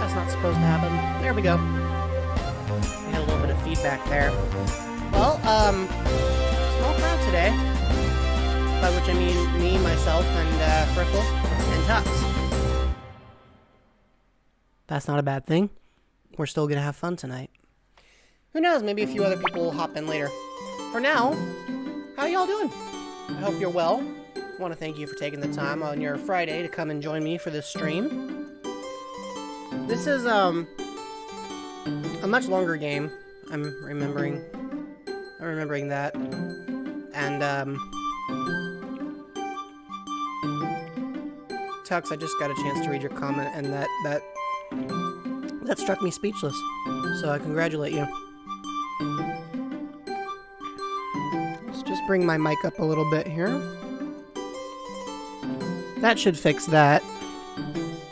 That's not supposed to happen. There we go. We had a little bit of feedback there. Well, small crowd today. By which I mean me, myself, and Frickle, and Tux. That's not a bad thing. We're still gonna have fun tonight. Who knows, maybe a few other people will hop in later. For now, how y'all doing? I hope you're well. I want to thank you for taking the time on your Friday to come and join me for this stream. This is, a much longer game. I'm remembering that. And, Tux, I just got a chance to read your comment, and that struck me speechless. So I congratulate you. Let's just bring my mic up a little bit here. That should fix that.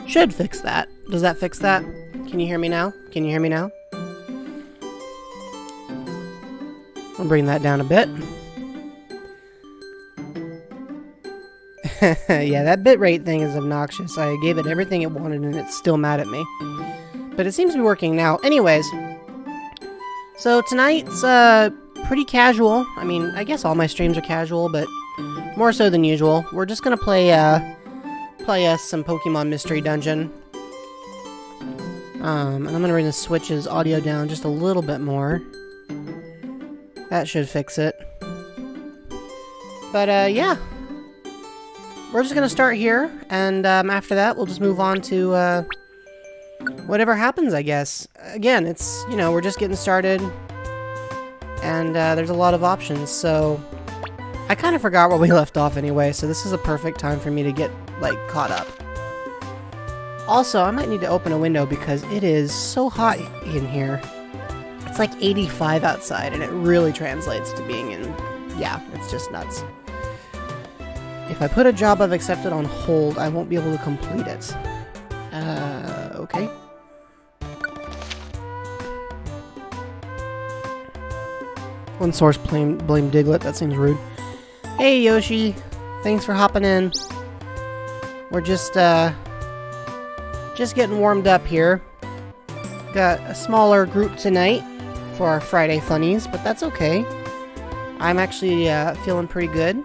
Should fix that. Does that fix that? Can you hear me now? Can you hear me now? I'll bring that down a bit. Yeah, that bitrate thing is obnoxious. I gave it everything it wanted and it's still mad at me. But it seems to be working now. Anyways. So tonight's pretty casual. I mean, I guess all my streams are casual, but more so than usual. We're just gonna play us some Pokemon Mystery Dungeon. And I'm gonna bring the Switch's audio down just a little bit more. That should fix it. But yeah. We're just gonna start here, and after that, we'll just move on to whatever happens, I guess. Again, it's, you know, we're just getting started, and there's a lot of options, so I kind of forgot where we left off anyway, so this is a perfect time for me to get, like, caught up. Also, I might need to open a window because it is so hot in here. It's like 85 outside, and it really translates to being in... Yeah, it's just nuts. If I put a job I've accepted on hold, I won't be able to complete it. Okay. One source blame Diglett, that seems rude. Hey Yoshi, thanks for hopping in. We're just getting warmed up here. Got a smaller group tonight for our Friday funnies, but that's okay. I'm actually feeling pretty good.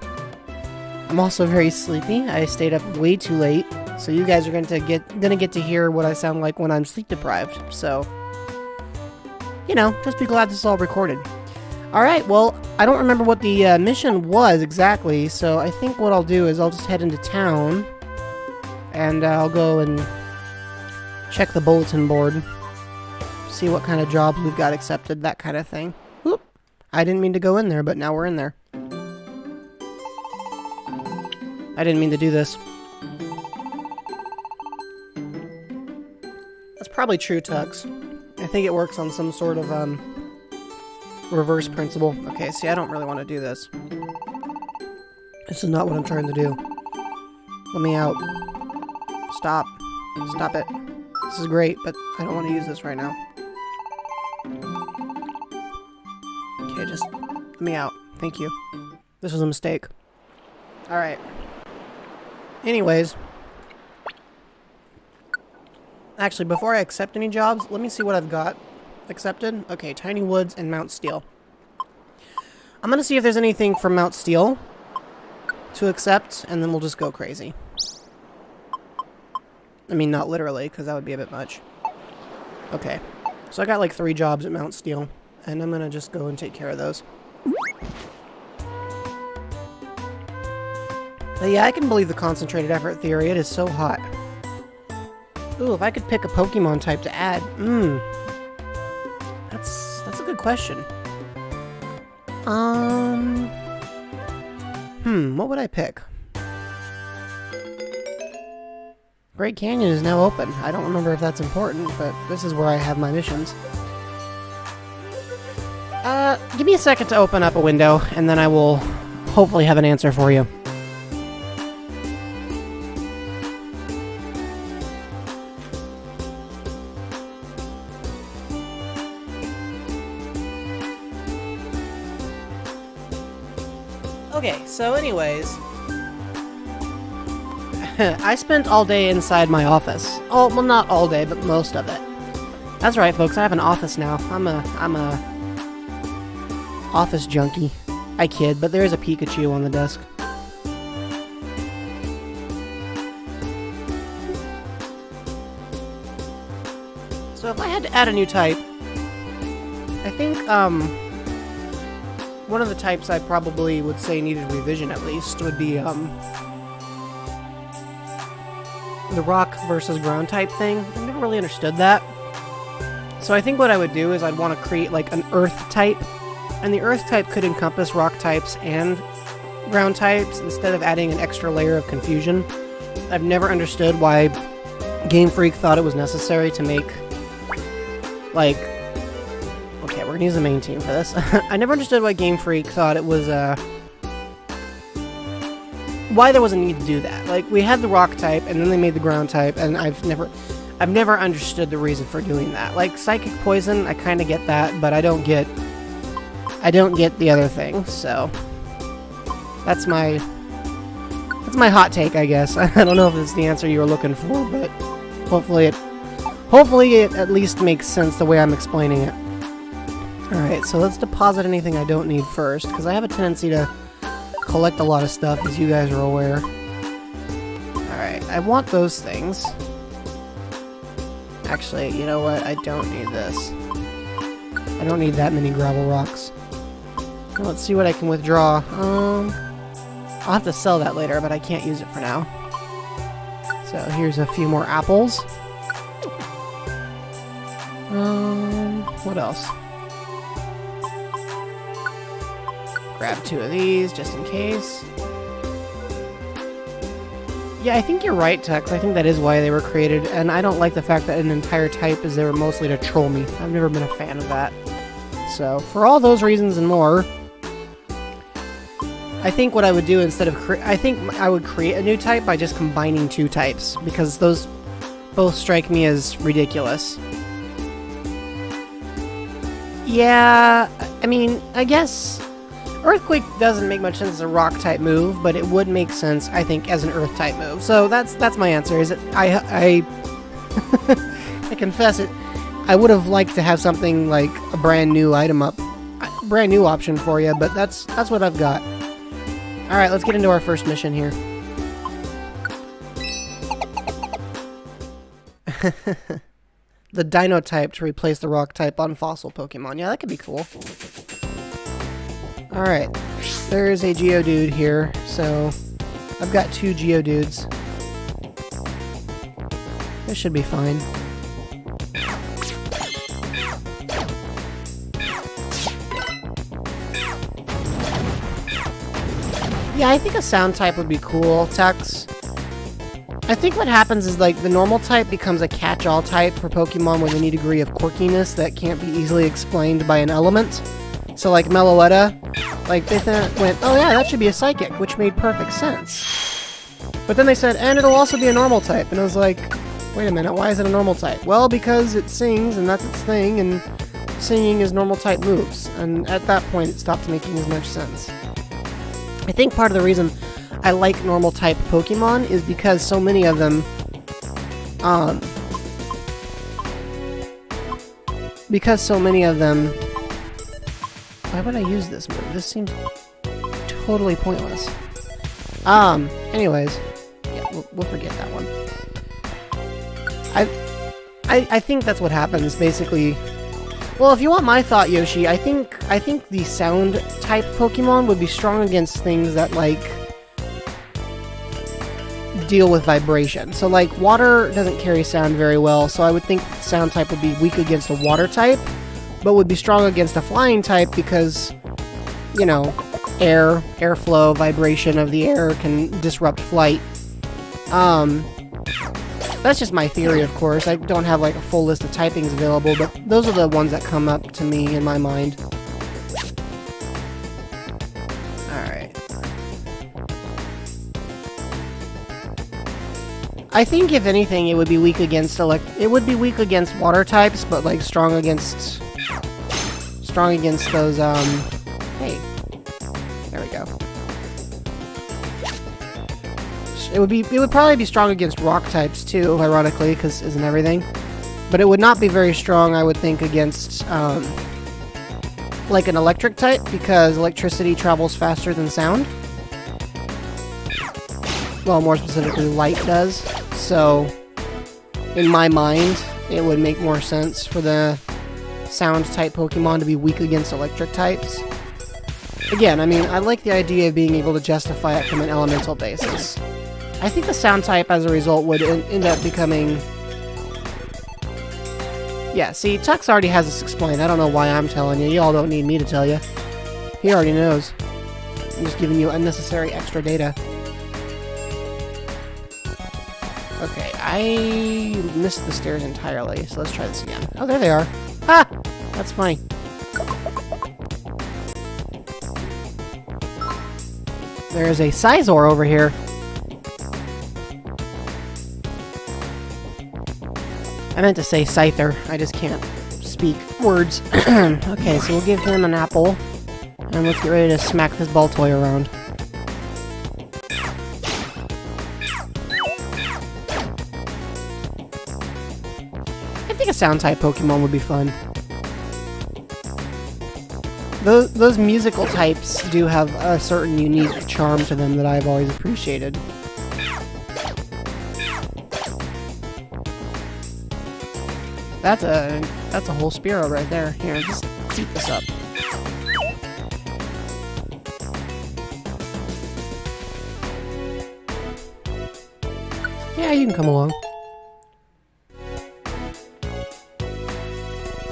I'm also very sleepy. I stayed up way too late, so you guys are gonna get to hear what I sound like when I'm sleep deprived. So, you know, just be glad this is all recorded. All right. Well, I don't remember what the mission was exactly, so I think what I'll do is I'll just head into town, and I'll go and check the bulletin board, see what kind of jobs we've got accepted, that kind of thing. Whoop! I didn't mean to go in there, but now we're in there. I didn't mean to do this. That's probably true, Tux. I think it works on some sort of, reverse principle. Okay, see, I don't really want to do this. This is not what I'm trying to do. Let me out. Stop. Stop it. This is great, but I don't want to use this right now. Okay, just let me out. Thank you. This was a mistake. Alright. Anyways. Actually, before I accept any jobs, let me see what I've got accepted. Okay, Tiny Woods and Mount Steel. I'm gonna see if there's anything from Mount Steel to accept, and then we'll just go crazy. I mean, not literally, because that would be a bit much. Okay. So I got like 3 jobs at Mount Steel, and I'm gonna just go and take care of those. But yeah, I can believe the concentrated effort theory. It is so hot. Ooh, if I could pick a Pokemon type to add. That's a good question. What would I pick? Great Canyon is now open. I don't remember if that's important, but this is where I have my missions. Give me a second to open up a window, and then I will hopefully have an answer for you. Okay, so anyways, I spent all day inside my office. Oh, well, not all day, but most of it. That's right, folks. I have an office now. I'm a office junkie. I kid, but there is a Pikachu on the desk. So if I had to add a new type, I think, one of the types I probably would say needed revision at least would be, the rock versus ground type thing. I never really understood that. So I think what I would do is I'd want to create like an earth type, and the earth type could encompass rock types and ground types instead of adding an extra layer of confusion. I've never understood why Game Freak thought it was necessary to make like... Okay, we're gonna use the main team for this. I never understood why Game Freak thought it was why there was a need to do that. Like, we had the rock type, and then they made the ground type, and I've never understood the reason for doing that. Like, Psychic Poison, I kind of get that, but I don't get the other thing, so... That's my hot take, I guess. I don't know if it's the answer you were looking for, but hopefully it at least makes sense the way I'm explaining it. Alright, so let's deposit anything I don't need first, because I have a tendency to collect a lot of stuff, as you guys are aware. Alright, I want those things. Actually, you know what? I don't need this. I don't need that many gravel rocks. Well, let's see what I can withdraw. I'll have to sell that later, but I can't use it for now. So here's a few more apples. What else? Grab 2 of these, just in case. Yeah, I think you're right, Tex. I think that is why they were created, and I don't like the fact that an entire type is there mostly to troll me. I've never been a fan of that. So, for all those reasons and more, I think what I would do instead of I think I would create a new type by just combining 2 types, because those both strike me as ridiculous. Yeah, I mean, I guess Earthquake doesn't make much sense as a rock-type move, but it would make sense, I think, as an Earth-type move. So that's my answer, is that I confess it, I would have liked to have something like a brand new brand new option for you, but that's what I've got. Alright, let's get into our first mission here. The Dino type to replace the rock type on fossil Pokemon. Yeah, that could be cool. Alright, there is a Geodude here, so I've got 2 Geodudes. This should be fine. Yeah, I think a sound type would be cool, Tex. I think what happens is, like, the normal type becomes a catch-all type for Pokemon with any degree of quirkiness that can't be easily explained by an element. So, like, Jeloetta, like, they went, oh yeah, that should be a Psychic, which made perfect sense. But then they said, and it'll also be a normal type, and I was like, wait a minute, why is it a normal type? Well, because it sings, and that's its thing, and singing is normal type moves, and at that point it stopped making as much sense. I think part of the reason I like normal type Pokemon is because so many of them, why would I use this move? This seems totally pointless. Anyways, yeah, we'll forget that one. I think that's what happens, basically. Well, if you want my thought, Yoshi, I think the sound type Pokemon would be strong against things that, like, deal with vibration. So, like, water doesn't carry sound very well, so I would think sound type would be weak against a water type, but would be strong against a flying type because, you know, airflow, vibration of the air can disrupt flight. That's just my theory, of course. I don't have, like, a full list of typings available, but those are the ones that come up to me in my mind. Alright. I think, if anything, it would be weak against water types, but, like, strong against those, hey. There we go. It would probably be strong against rock types too, ironically, because isn't everything. But it would not be very strong, I would think, against like an electric type, because electricity travels faster than sound. Well, more specifically, light does. So, in my mind, it would make more sense for the sound-type Pokemon to be weak against electric types. Again, I mean, I like the idea of being able to justify it from an elemental basis. I think the sound type, as a result, would end up becoming... Yeah, see, Tux already has this explained. I don't know why I'm telling you. Y'all don't need me to tell you. He already knows. I'm just giving you unnecessary extra data. Okay, I missed the stairs entirely, so let's try this again. Oh, there they are. Ha! That's funny. There's a Sizor over here. I meant to say Scyther. I just can't speak words. Okay, so we'll give him an apple. And let's get ready to smack this ball toy around. I think a sound-type Pokemon would be fun. Those musical types do have a certain unique charm to them that I've always appreciated. That's a whole Spearow right there. Here, just keep this up. Yeah, you can come along.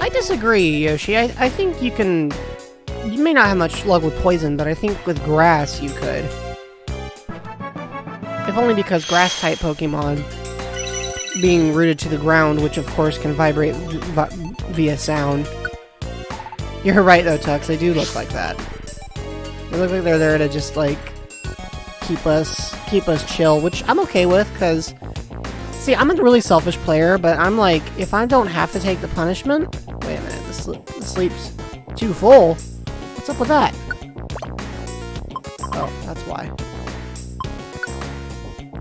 I disagree, Yoshi. I think you can... You may not have much luck with poison, but I think with grass you could. If only because grass-type Pokemon, being rooted to the ground, which of course can vibrate via sound. You're right though, Tux, they do look like that. They look like they're there to just, like, keep us chill, which I'm okay with, because... See, I'm a really selfish player, but I'm like, if I don't have to take the punishment... Wait a minute, the sleep's too full. What's up with that? Oh, that's why.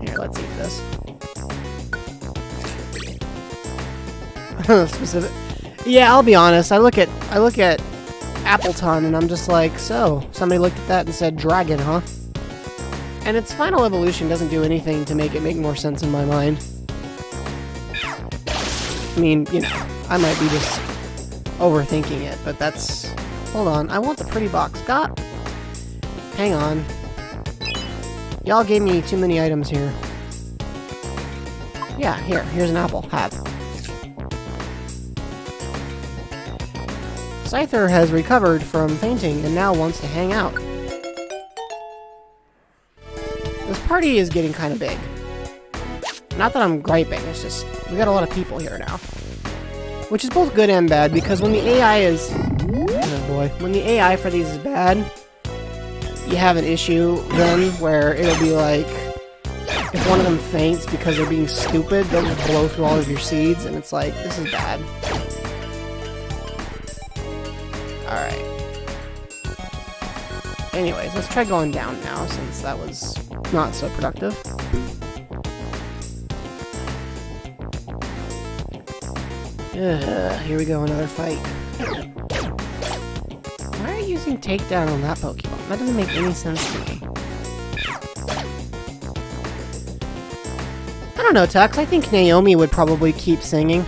Here, let's eat this. Specific. Yeah, I'll be honest. I look at Appleton and I'm just like, so somebody looked at that and said dragon, huh? And its final evolution doesn't do anything to make it make more sense in my mind. I mean, you know, I might be just overthinking it, but that's... Hold on, I want the pretty box. Got... Hang on. Y'all gave me too many items here. Yeah, here's an apple. Have. Scyther has recovered from fainting and now wants to hang out. This party is getting kind of big. Not that I'm griping, it's just we got a lot of people here now. Which is both good and bad, because when the AI is... Oh boy. When the AI for these is bad, you have an issue then where it'll be like... If one of them faints because they're being stupid, they'll just blow through all of your seeds, and it's like, this is bad. Alright. Anyways, let's try going down now, since that was not so productive. Here we go, another fight. Why are you using takedown on that Pokemon? That doesn't make any sense to me. I don't know, Tux. I think Naomi would probably keep singing.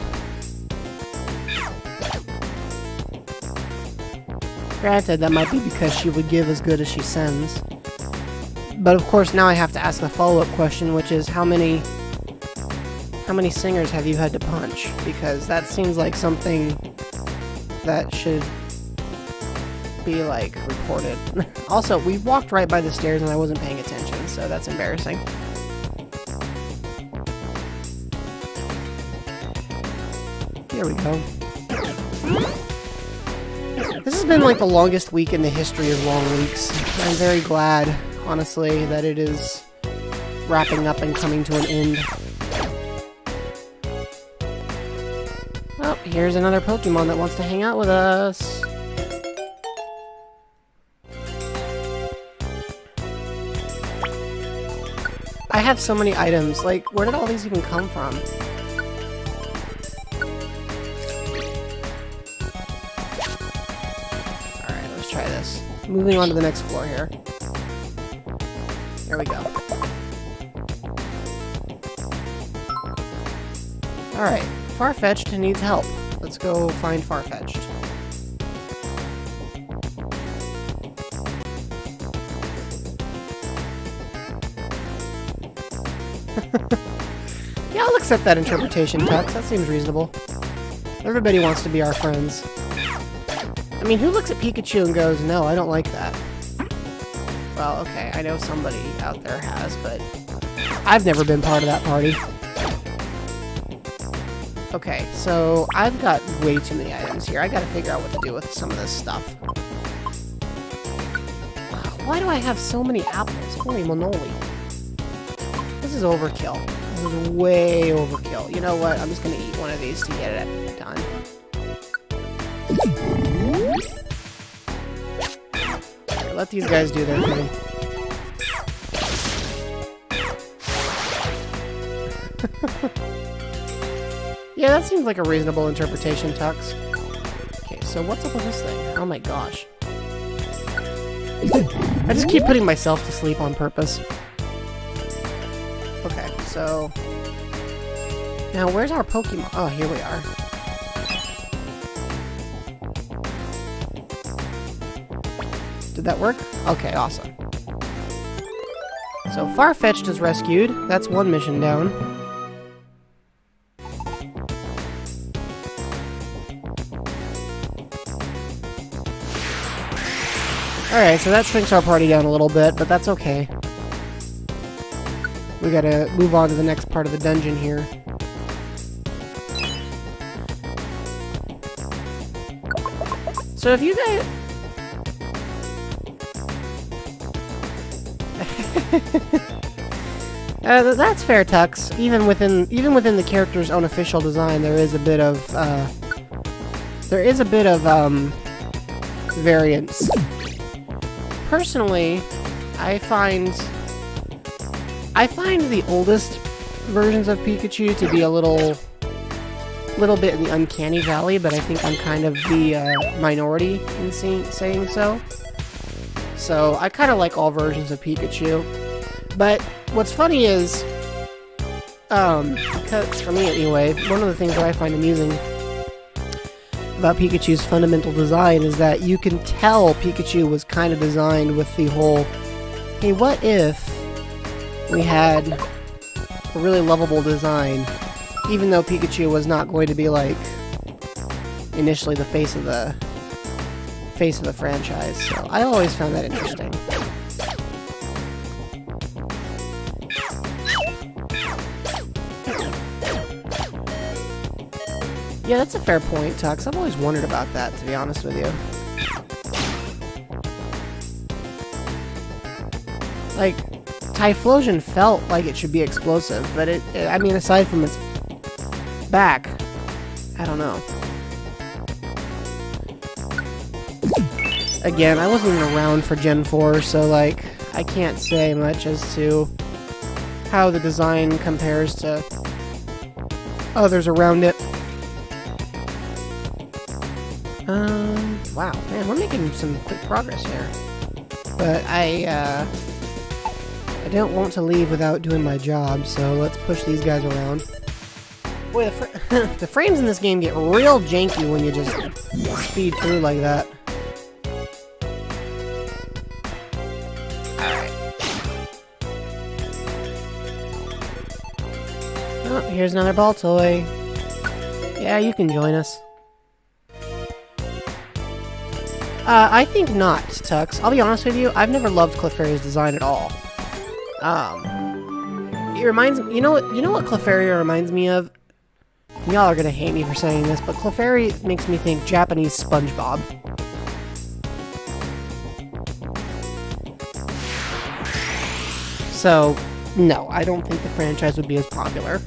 Granted, that might be because she would give as good as she sends. But of course, now I have to ask the follow-up question, which is how many singers have you had to punch? Because that seems like something that should be, like, reported. Also, we walked right by the stairs and I wasn't paying attention, so that's embarrassing. Here we go. This has been like the longest week in the history of long weeks. I'm very glad, honestly, that it is wrapping up and coming to an end. Oh, here's another Pokemon that wants to hang out with us. I have so many items. Like, where did all these even come from? Alright, let's try this. Moving on to the next floor here. There we go. Alright, Farfetch'd needs help. Let's go find Farfetch'd. Yeah, I'll accept that interpretation, Tux. That seems reasonable. Everybody wants to be our friends. I mean, who looks at Pikachu and goes, no, I don't like that? Well, okay, I know somebody out there has, but I've never been part of that party. Okay, so I've got way too many items here. I gotta figure out what to do with some of this stuff. Why do I have so many apples? Holy manoli. This is overkill. This is way overkill. You know what? I'm just gonna eat one of these to get it done. Okay, let these guys do their thing. Yeah, that seems like a reasonable interpretation, Tux. Okay, so what's up with this thing? Oh my gosh. I just keep putting myself to sleep on purpose. Okay, so... Now, where's our Pokemon? Oh, here we are. Did that work? Okay, awesome. So, Farfetch'd is rescued. That's one mission down. Alright, so that shrinks our party down a little bit, but that's okay. We gotta move on to the next part of the dungeon here. So if you guys... that's fair, Tux. Even within the character's own official design, there is a bit of variance. Personally, I find the oldest versions of Pikachu to be a little bit in the uncanny valley, but I think I'm kind of the minority in saying so. So I kind of like all versions of Pikachu. But what's funny is, because for me anyway, one of the things that I find amusing about Pikachu's fundamental design is that you can tell Pikachu was kind of designed with the whole, hey, what if we had a really lovable design, even though Pikachu was not going to be like initially the face of the franchise. So I always found that interesting. Yeah, that's a fair point, Tux. I've always wondered about that, to be honest with you. Like, Typhlosion felt like it should be explosive, but I mean, aside from its back, I don't know. Again, I wasn't even around for Gen 4, so, like, I can't say much as to how the design compares to others around it. Wow, man, we're making some quick progress here. But I don't want to leave without doing my job, so let's push these guys around. Boy, the frames in this game get real janky when you just speed through like that. Alright. Oh, here's another ball toy. Yeah, you can join us. I think not, Tux. I'll be honest with you, I've never loved Clefairy's design at all. It reminds me, you know what Clefairy reminds me of? Y'all are gonna hate me for saying this, but Clefairy makes me think Japanese SpongeBob. So, no, I don't think the franchise would be as popular.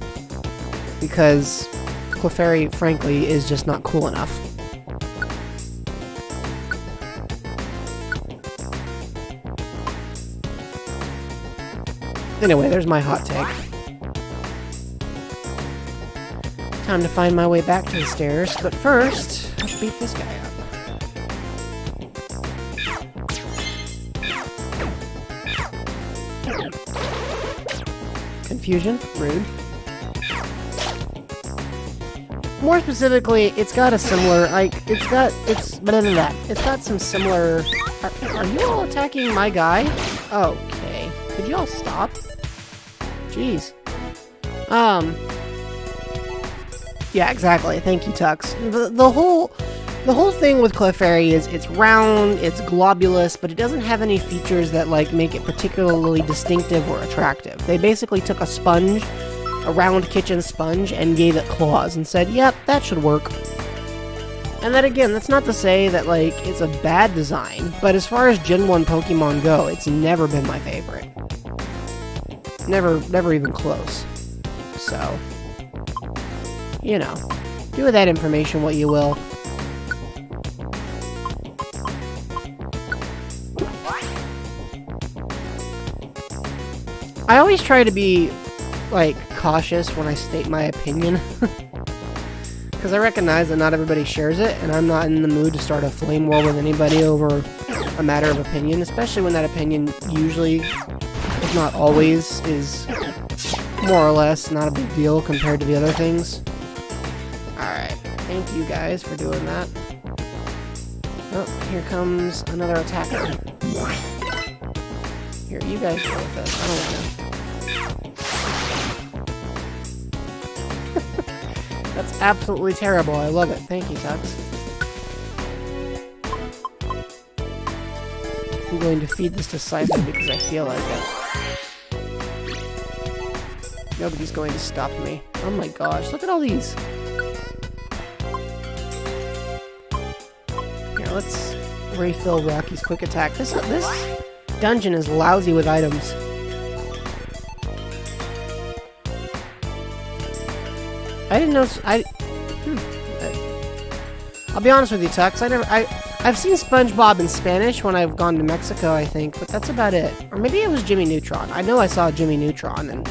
Because Clefairy, frankly, is just not cool enough. Anyway, there's my hot take. Time to find my way back to the stairs, but first, let's beat this guy up. Confusion? Rude. More specifically, it's got a similar, like, it's got some similar... Are you all attacking my guy? Okay. Could you all stop? Jeez. Yeah, exactly. Thank you, Tux. The whole thing with Clefairy is it's round, it's globulous, but it doesn't have any features that, like, make it particularly distinctive or attractive. They basically took a sponge, a round kitchen sponge, and gave it claws and said, yep, that should work. And then again, that's not to say that, like, it's a bad design, but as far as Gen 1 Pokemon go, it's never been my favorite. Never even close. So, you know, do with that information what you will. I always try to be, like, cautious when I state my opinion. Because I recognize that not everybody shares it, and I'm not in the mood to start a flame war with anybody over a matter of opinion, especially when that opinion usually, if not always, is more or less not a big deal compared to the other things. Alright, thank you guys for doing that. Oh, here comes another attacker. Here, you guys deal with this. I don't want to. That's absolutely terrible. I love it. Thank you, Tux. I'm going to feed this to Cypher because I feel like it. Nobody's going to stop me. Oh my gosh, look at all these. Here, let's refill Rocky's quick attack. This dungeon is lousy with items. I didn't know. I'll be honest with you, Tux. I've seen SpongeBob in Spanish when I've gone to Mexico, I think, but that's about it. Or maybe it was Jimmy Neutron. I know I saw Jimmy Neutron in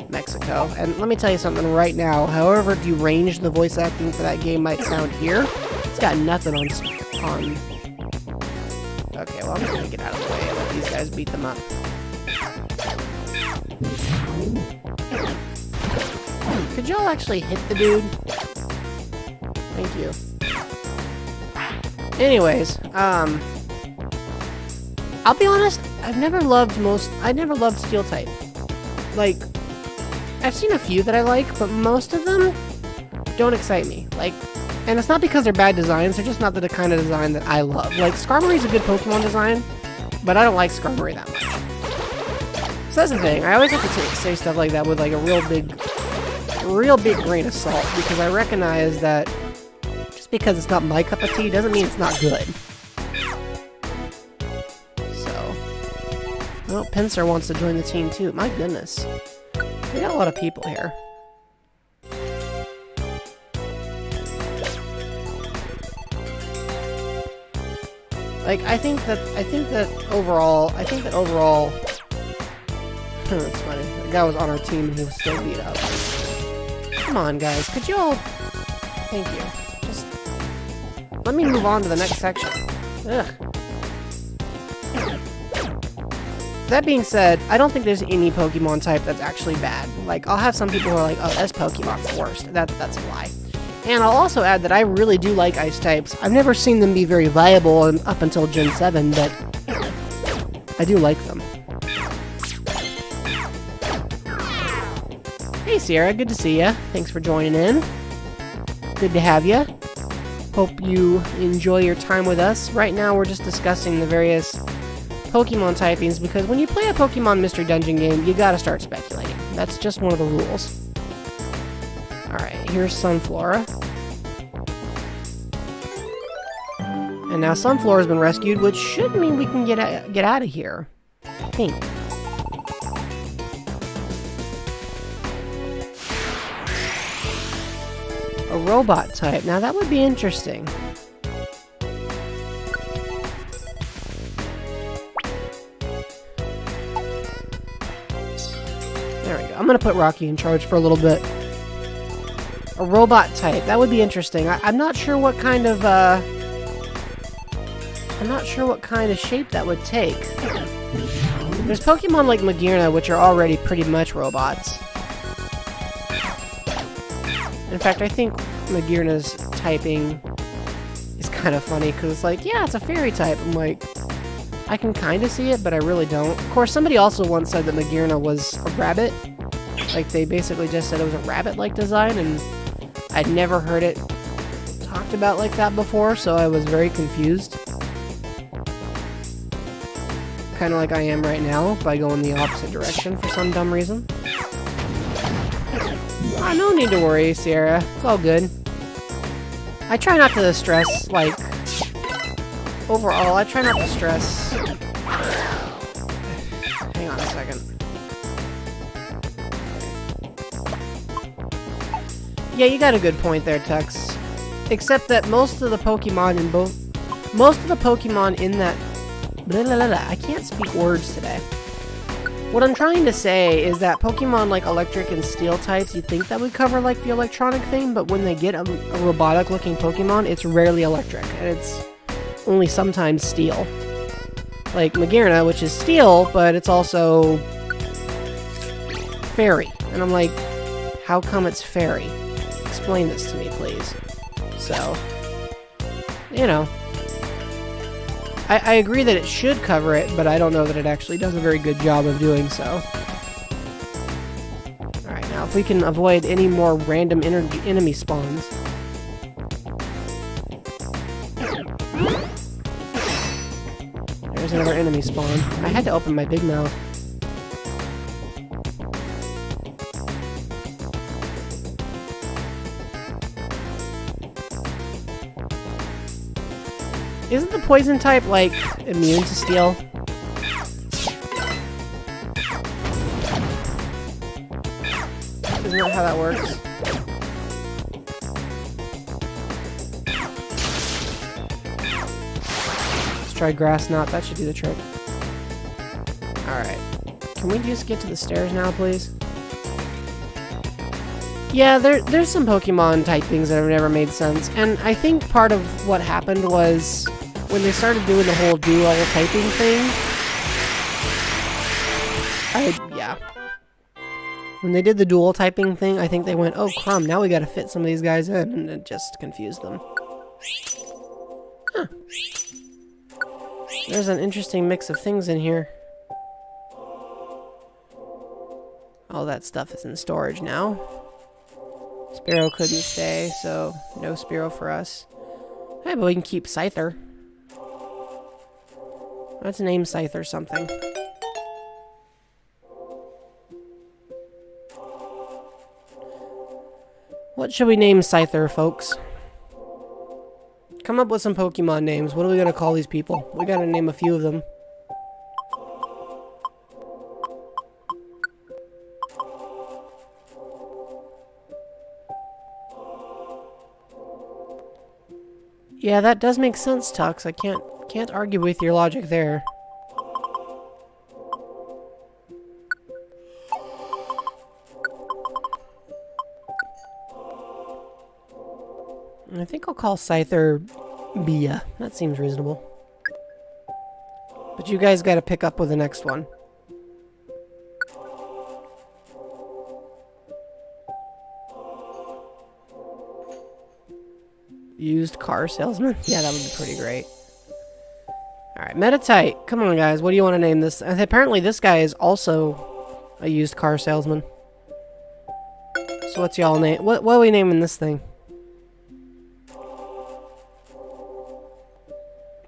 Mexico. And let me tell you something right now. However deranged the voice acting for that game might sound here, it's got nothing on. Okay, well I'm just gonna get out of the way and let these guys beat them up. Could y'all actually hit the dude? Thank you. Anyways, I'll be honest, I never loved Steel type. Like, I've seen a few that I like, but most of them don't excite me. Like, and it's not because they're bad designs, they're just not the kind of design that I love. Like, Skarmory's a good Pokemon design, but I don't like Skarmory that much. So that's the thing, I always have to say stuff like that with like a real big grain of salt, because I recognize that just because it's not my cup of tea doesn't mean it's not good. So, well, Pinsir wants to join the team too. My goodness, we got a lot of people here. Like, I think that overall, it's funny. The guy was on our team and he was still beat up. Come on, guys. Could you all... Thank you. Just... let me move on to the next section. Ugh. That being said, I don't think there's any Pokemon type that's actually bad. Like, I'll have some people who are like, oh, this Pokemon's the worst. That's a lie. And I'll also add that I really do like ice types. I've never seen them be very viable up until Gen 7, but I do like them. Hey Sierra, good to see ya. Thanks for joining in. Good to have ya. Hope you enjoy your time with us. Right now we're just discussing the various Pokemon typings, because when you play a Pokemon Mystery Dungeon game, you gotta start speculating. That's just one of the rules. Alright, here's Sunflora. And now Sunflora's been rescued, which should mean we can get out of here. I think. A robot type. Now that would be interesting. gonna put Rocky in charge for a little bit. A robot type. That would be interesting. I'm not sure what kind of, I'm not sure what kind of shape that would take. There's Pokemon like Magearna, which are already pretty much robots. In fact, I think Magearna's typing is kind of funny, because it's like, yeah, it's a fairy type. I'm like, I can kind of see it, but I really don't. Of course, somebody also once said that Magearna was a rabbit. Like, they basically just said it was a rabbit-like design, and I'd never heard it talked about like that before, so I was very confused. Kind of like I am right now, by going the opposite direction for some dumb reason. Oh, no need to worry, Sierra. It's all good. I try not to stress, like... Overall, I try not to stress... Hang on a second. Yeah, you got a good point there, Tux. Except that most of the Pokemon in both... Most of the Pokemon in that... Blah, blah, blah, blah. I can't speak words today. What I'm trying to say is that Pokemon like electric and steel types, you'd think that would cover like the electronic thing, but when they get a robotic looking Pokemon, it's rarely electric, and it's only sometimes steel. Like Magearna, which is steel, but it's also fairy. And I'm like, how come it's fairy? Explain this to me, please. So, you know. I agree that it should cover it, but I don't know that it actually does a very good job of doing so. Alright, now if we can avoid any more random enemy spawns. There's another enemy spawn. I had to open my big mouth. Isn't the poison type, like, immune to steel? Isn't that how that works? Let's try Grass Knot. That should do the trick. Alright. Can we just get to the stairs now, please? Yeah, there's some Pokemon type things that have never made sense, and I think part of what happened was when they started doing the whole dual typing thing, yeah. When they did the dual typing thing, I think they went, oh crumb, now we gotta fit some of these guys in, and it just confused them. Huh. There's an interesting mix of things in here. All that stuff is in storage now. Spearow couldn't stay, so no Spearow for us. Hey, but we can keep Scyther. Let's name Scyther something. What should we name Scyther, folks? Come up with some Pokemon names. What are we gonna call these people? We gotta name a few of them. Yeah, that does make sense, Tux. I can't argue with your logic there. I think I'll call Scyther Bia. That seems reasonable. But you guys gotta pick up with the next one. Used car salesman? Yeah, that would be pretty great. Alright, Metatite. Come on, guys. What do you want to name this? Apparently, this guy is also a used car salesman. So what's y'all name? What are we naming this thing?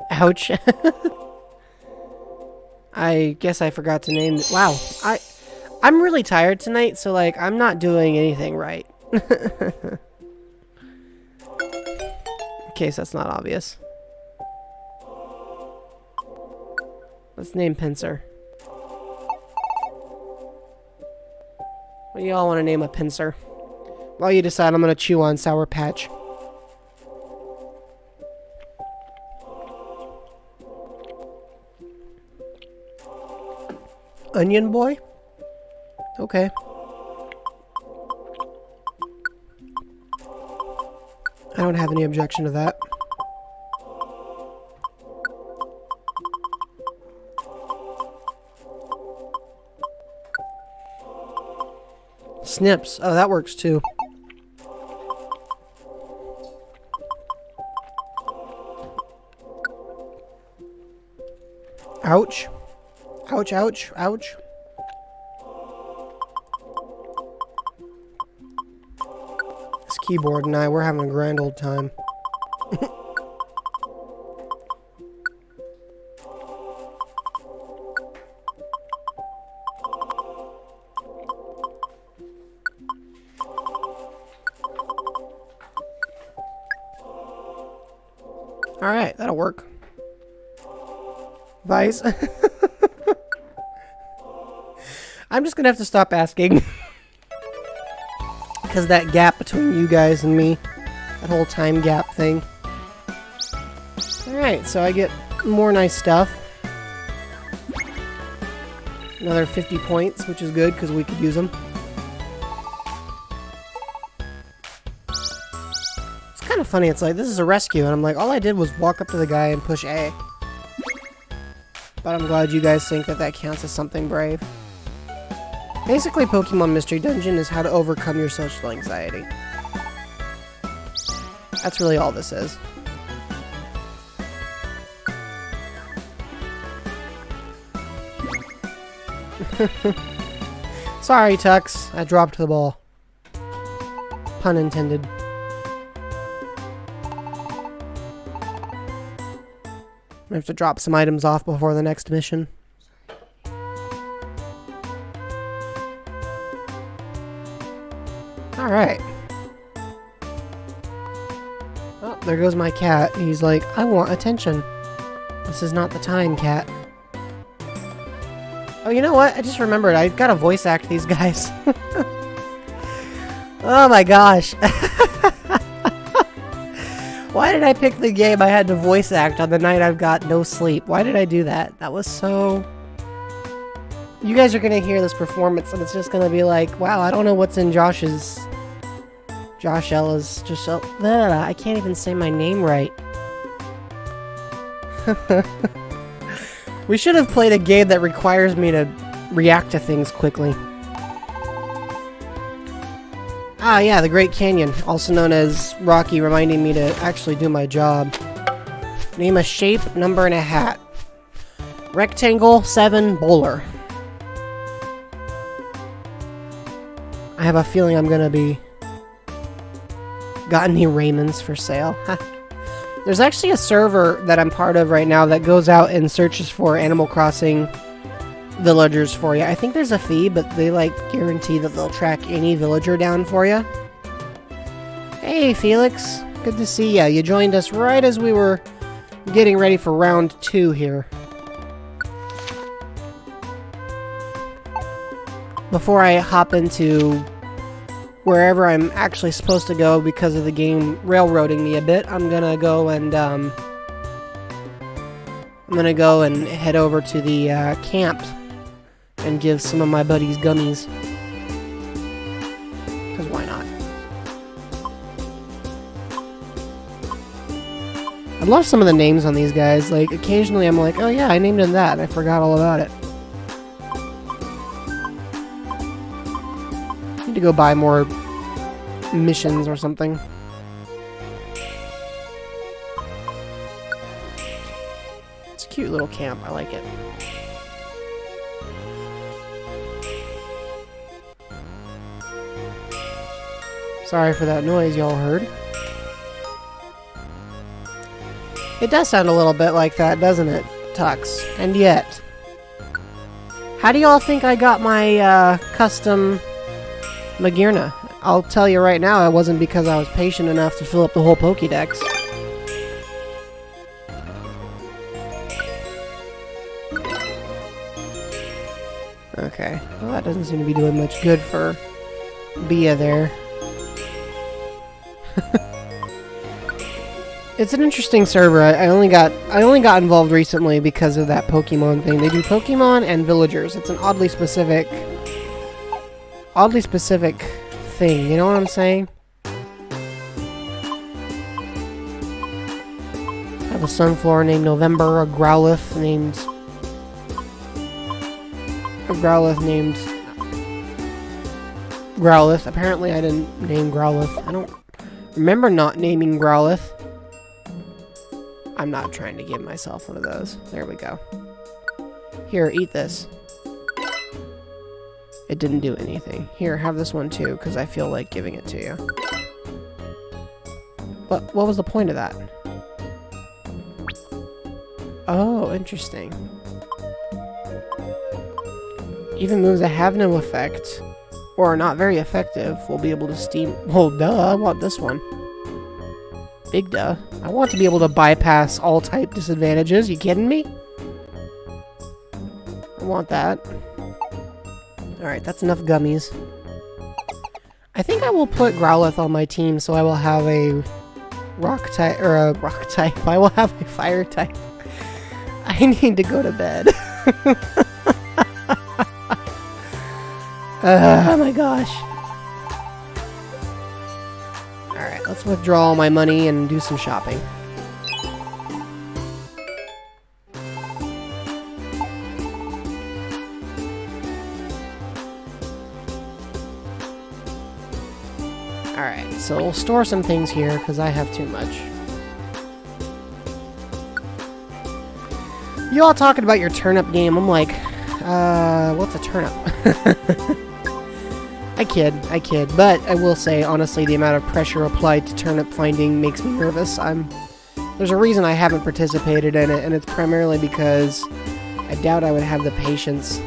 Ouch. I guess I forgot to name it. Wow. I'm really tired tonight, so, like, I'm not doing anything right. In case that's not obvious. Let's name Pinsir. What do y'all want to name a Pinsir? While you decide, I'm going to chew on Sour Patch. Onion Boy? Okay. I don't have any objection to that. Snips. Oh, that works too. Ouch. Ouch, ouch, ouch. This keyboard and I, we're having a grand old time. Alright, that'll work. Vice. I'm just gonna have to stop asking. Because that gap between you guys and me, that whole time gap thing. Alright, so I get more nice stuff. Another 50 points, which is good because we could use them. It's kind of funny, it's like, this is a rescue, and I'm like, all I did was walk up to the guy and push A. But I'm glad you guys think that that counts as something brave. Basically, Pokemon Mystery Dungeon is how to overcome your social anxiety. That's really all this is. Sorry, Tux. I dropped the ball. Pun intended. I have to drop some items off before the next mission. Alright. Oh, there goes my cat. He's like, I want attention. This is not the time, cat. Oh, you know what? I just remembered. I've got to voice act these guys. Oh my gosh. Why did I pick the game I had to voice act on the night I've got no sleep? Why did I do that? That was so... You guys are going to hear this performance and it's just going to be like, wow, I don't know what's in Josh's... Josh Ella's... Just... I can't even say my name right. We should have played a game that requires me to react to things quickly. Ah, yeah, the Great Canyon, also known as Rocky, reminding me to actually do my job. Name a shape, number, and a hat. Rectangle, 7, bowler. I have a feeling I'm gonna be... Got any Raymonds for sale? There's actually a server that I'm part of right now that goes out and searches for Animal Crossing villagers for you. I think there's a fee, but they like guarantee that they'll track any villager down for you. Hey Felix, good to see ya. You joined us right as we were getting ready for round 2 here. Before I hop into wherever I'm actually supposed to go because of the game railroading me a bit, I'm gonna go and head over to the camp and give some of my buddies gummies. Because why not? I love some of the names on these guys. Like, occasionally I'm like, oh yeah, I named him that, and I forgot all about it. Need to go buy more missions or something. It's a cute little camp. I like it. Sorry for that noise y'all heard. It does sound a little bit like that, doesn't it, Tux? And yet... How do y'all think I got my custom Magearna? I'll tell you right now, it wasn't because I was patient enough to fill up the whole Pokédex. Okay, well that doesn't seem to be doing much good for Bia there. It's an interesting server. I only got involved recently because of that Pokemon thing. They do Pokemon and villagers. It's an oddly specific thing. You know what I'm saying? I have a sunflower named November, a Growlithe named... Growlithe. Apparently I didn't name Growlithe. I don't remember not naming Growlithe. I'm not trying to give myself one of those. There we go. Here, eat this. It didn't do anything. Here, have this one too, because I feel like giving it to you. What was the point of that? Oh, interesting. Even moves that have no effect, or are not very effective, will be able to steam... Well, duh, I want this one. Big duh. I want to be able to bypass all type disadvantages. You kidding me? I want that. Alright, that's enough gummies. I think I will put Growlithe on my team, so I will have a rock type, or a rock type. I will have a fire type. I need to go to bed. Oh my gosh. Alright, let's withdraw all my money and do some shopping. Alright, so we'll store some things here because I have too much. You all talking about your turnip game. I'm like, what's a turnip? I kid, but I will say, honestly, the amount of pressure applied to turnip finding makes me nervous. There's a reason I haven't participated in it, and it's primarily because I doubt I would have the patience.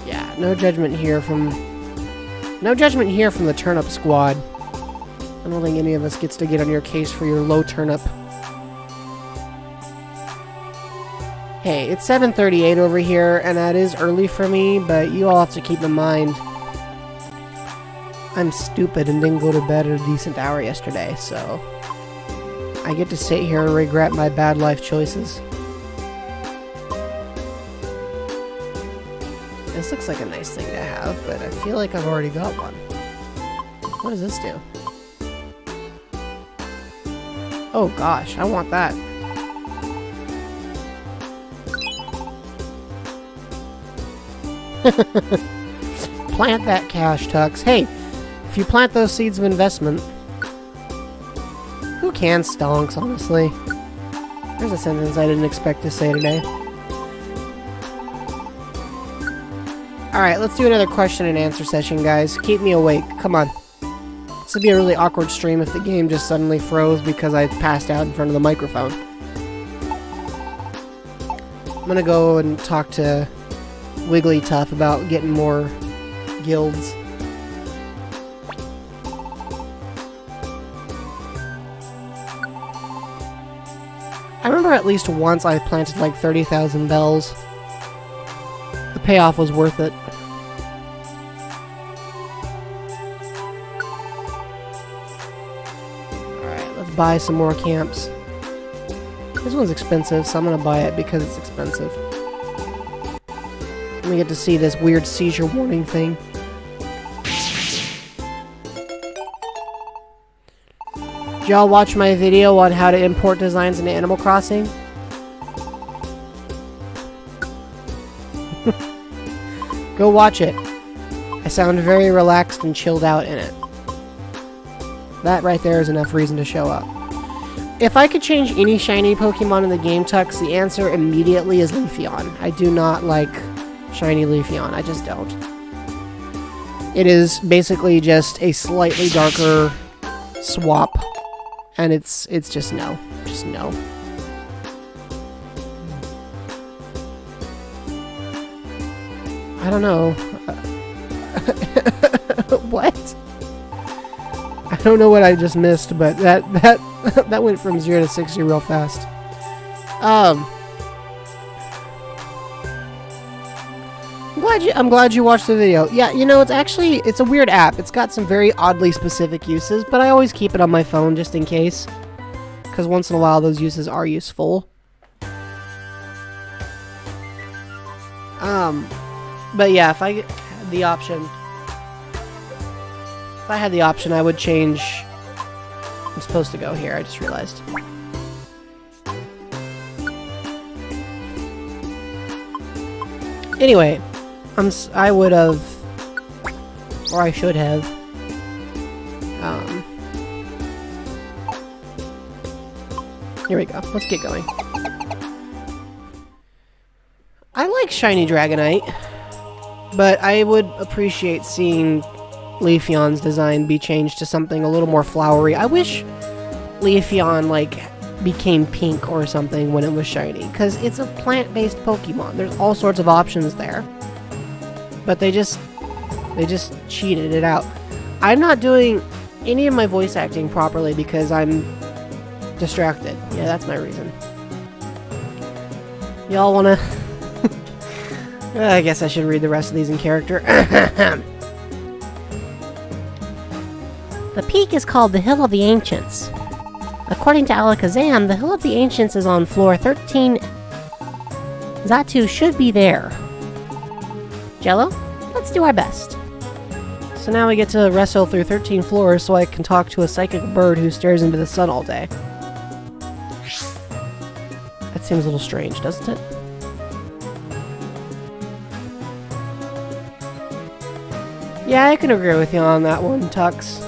Yeah, no judgment here from the turnip squad. I don't think any of us gets to get on your case for your low turnip. Hey, it's 7:38 over here, and that is early for me, but you all have to keep in mind I'm stupid and didn't go to bed at a decent hour yesterday, so I get to sit here and regret my bad life choices. This looks like a nice thing to have, but I feel like I've already got one. What does this do? Oh gosh, I want that. Plant that cash, Tux. Hey, if you plant those seeds of investment... Who can stonks, honestly? There's a sentence I didn't expect to say today. Alright, let's do another question and answer session, guys. Keep me awake. Come on. This would be a really awkward stream if the game just suddenly froze because I passed out in front of the microphone. I'm gonna go and talk to Wigglytuff about getting more guilds. I remember at least once I planted like 30,000 bells. The payoff was worth it. Alright, let's buy some more camps. This one's expensive, so I'm gonna buy it because it's expensive. Let me get to see this weird seizure warning thing. Did y'all watch my video on how to import designs into Animal Crossing? Go watch it. I sound very relaxed and chilled out in it. That right there is enough reason to show up. If I could change any shiny Pokemon in the game, Tux, the answer immediately is Leafeon. I do not like shiny Leafeon. I just don't. It is basically just a slightly darker swap. And it's just no. Just no. I don't know. What? I don't know what I just missed, but that went from 0 to 60 real fast. I'm glad you watched the video. Yeah, you know, it's a weird app. It's got some very oddly specific uses, but I always keep it on my phone just in case. Because once in a while those uses are useful. But yeah, if I had the option, I would change I'm supposed to go here, I just realized. Anyway, I would have, or I should have, here we go. Let's get going. I like shiny Dragonite, but I would appreciate seeing Leafeon's design be changed to something a little more flowery. I wish Leafeon, like, became pink or something when it was shiny, because it's a plant-based Pokemon. There's all sorts of options there. But they just cheated it out. I'm not doing any of my voice acting properly because I'm distracted. Yeah, that's my reason. Y'all wanna... I guess I should read the rest of these in character. The peak is called the Hill of the Ancients. According to Alakazam, the Hill of the Ancients is on floor 13. Xatu should be there. Jello, let's do our best. So now we get to wrestle through 13 floors so I can talk to a psychic bird who stares into the sun all day. That seems a little strange, doesn't it? Yeah, I can agree with you on that one, Tux.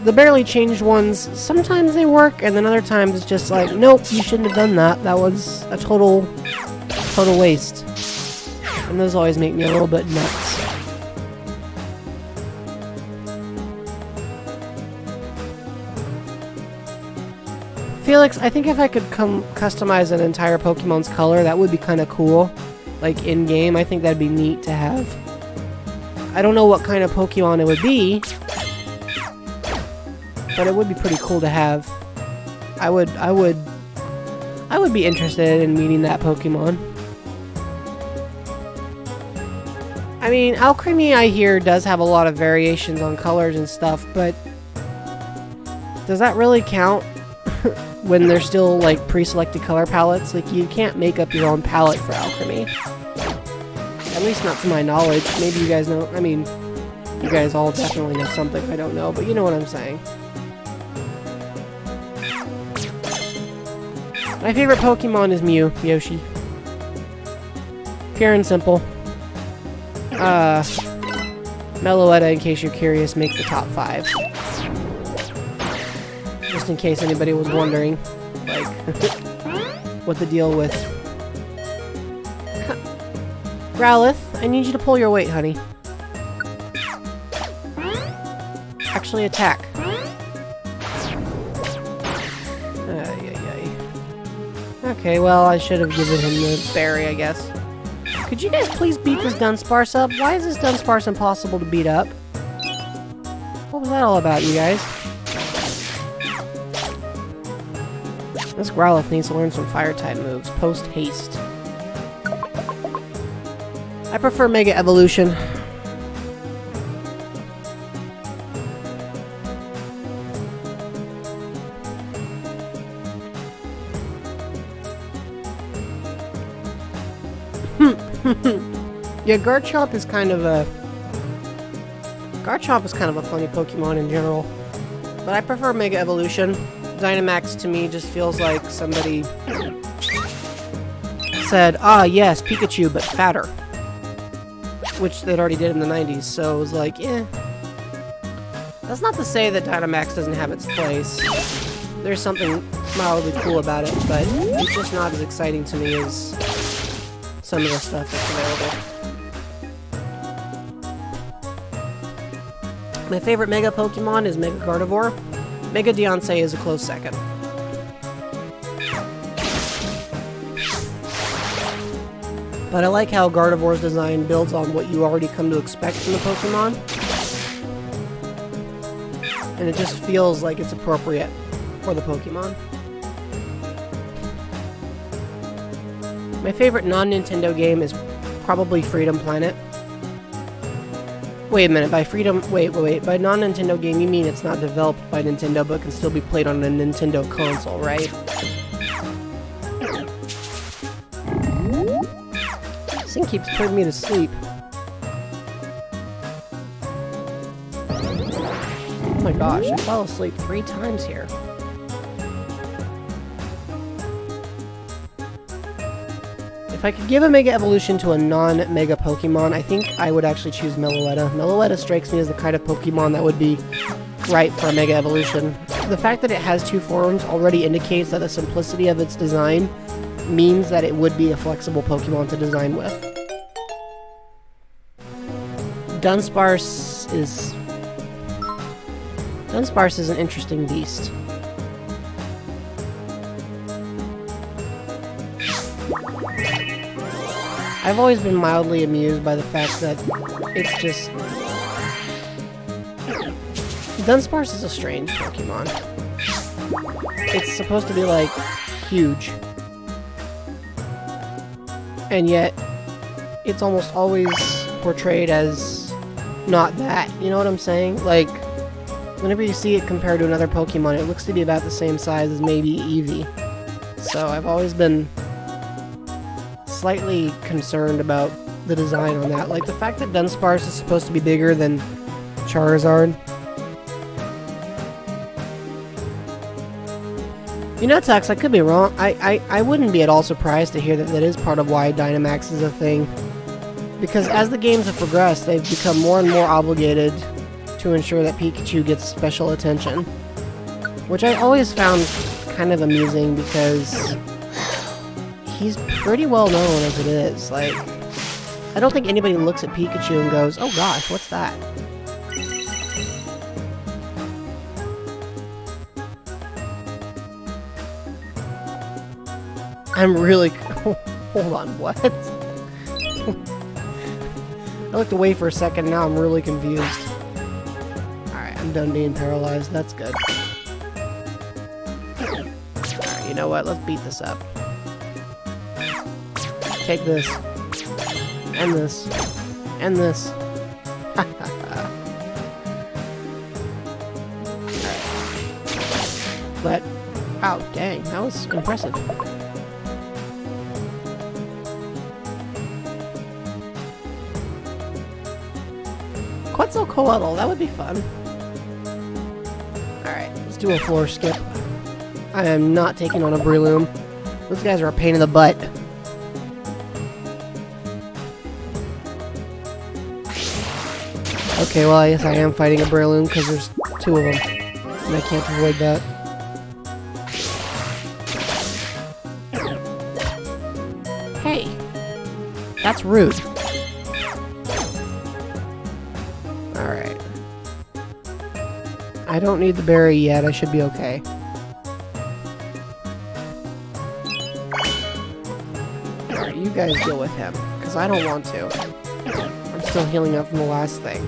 The barely changed ones, sometimes they work, and then other times it's just like, nope, you shouldn't have done that. That was a total waste. And those always make me a little bit nuts. Felix, I think if I could customize an entire Pokemon's color, that would be kind of cool. Like, in-game, I think that'd be neat to have. I don't know what kind of Pokemon it would be, but it would be pretty cool to have. I would be interested in meeting that Pokemon. I mean, Alcremie, I hear, does have a lot of variations on colors and stuff, but does that really count when they're still, like, pre-selected color palettes? Like, you can't make up your own palette for Alcremie. At least not to my knowledge. Maybe you guys know. I mean, you guys all definitely know something I don't know, but you know what I'm saying. My favorite Pokemon is Mew, Yoshi. Pure and simple. Jeloetta, in case you're curious, makes the top 5. Just in case anybody was wondering, like, what the deal with. Growlithe, I need you to pull your weight, honey. Actually, attack. Okay, well, I should have given him the berry, I guess. Could you guys please beat this Dunsparce up? Why is this Dunsparce impossible to beat up? What was that all about, you guys? This Growlithe needs to learn some fire-type moves. Post-haste. I prefer Mega Evolution. Yeah, Garchomp is kind of a funny Pokemon in general. But I prefer Mega Evolution. Dynamax to me just feels like somebody said, ah yes, Pikachu, but fatter. Which they'd already did in the 90s, so it was like, eh. That's not to say that Dynamax doesn't have its place. There's something mildly cool about it, but it's just not as exciting to me as some of the stuff that's available. My favorite Mega Pokemon is Mega Gardevoir. Mega Deontay is a close second. But I like how Gardevoir's design builds on what you already come to expect from the Pokemon. And it just feels like it's appropriate for the Pokemon. My favorite non-Nintendo game is probably Freedom Planet. Wait a minute, by Freedom... Wait. By non-Nintendo game, you mean it's not developed by Nintendo, but can still be played on a Nintendo console, right? This thing keeps putting me to sleep. Oh my gosh, I fell asleep 3 times here. If I could give a Mega Evolution to a non-Mega Pokemon, I think I would actually choose Meloetta. Meloetta strikes me as the kind of Pokemon that would be right for a Mega Evolution. The fact that it has 2 forms already indicates that the simplicity of its design means that it would be a flexible Pokemon to design with. Dunsparce is an interesting beast. I've always been mildly amused by the fact that it's just... Dunsparce is a strange Pokemon. It's supposed to be, like, huge. And yet, it's almost always portrayed as not that. You know what I'm saying? Like, whenever you see it compared to another Pokemon, it looks to be about the same size as maybe Eevee. So I've always been slightly concerned about the design on that. Like, the fact that Dunsparce is supposed to be bigger than Charizard. You know, Tux, I could be wrong. I wouldn't be at all surprised to hear that that is part of why Dynamax is a thing. Because as the games have progressed, they've become more and more obligated to ensure that Pikachu gets special attention. Which I always found kind of amusing because he's pretty well known as it is. Like, I don't think anybody looks at Pikachu and goes, oh gosh, what's that? I'm really... Hold on, what? I looked away for a second, now I'm really confused. Alright, I'm done being paralyzed, that's good. Alright, you know what, let's beat this up. Take this. And this. And this. But, wow, dang, that was impressive. Quetzalcoatl, that would be fun. Alright, let's do a floor skip. I am not taking on a Breloom. Those guys are a pain in the butt. Okay, well, I guess I am fighting a Breloom because there's 2 of them. And I can't avoid that. Hey! That's rude. Alright. I don't need the berry yet, I should be okay. Alright, you guys deal with him, because I don't want to. I'm still healing up from the last thing.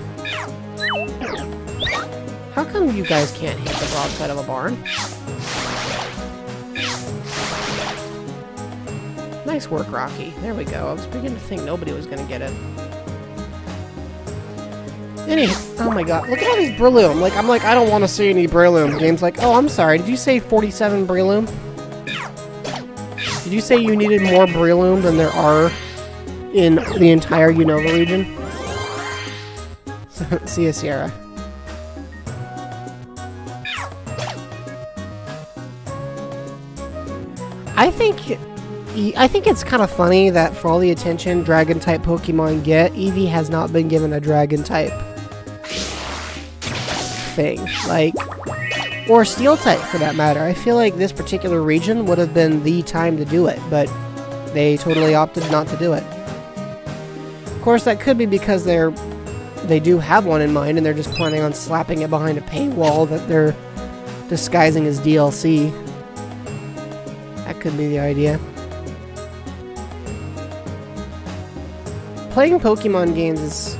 How come you guys can't hit the broadside of a barn? Nice work, Rocky. There we go. I was beginning to think nobody was gonna get it. Anyway, oh my god, look at all these Breloom. Like, I'm like, I don't want to see any Breloom. Game's like, oh, I'm sorry, did you say 47 Breloom? Did you say you needed more Breloom than there are in the entire Unova region? See ya, Sierra. I think it's kind of funny that for all the attention Dragon-type Pokemon get, Eevee has not been given a Dragon-type thing. Like, or Steel-type for that matter. I feel like this particular region would have been the time to do it, but they totally opted not to do it. Of course, that could be because they do have one in mind and they're just planning on slapping it behind a paywall that they're disguising as DLC. That could be the idea. Playing Pokemon games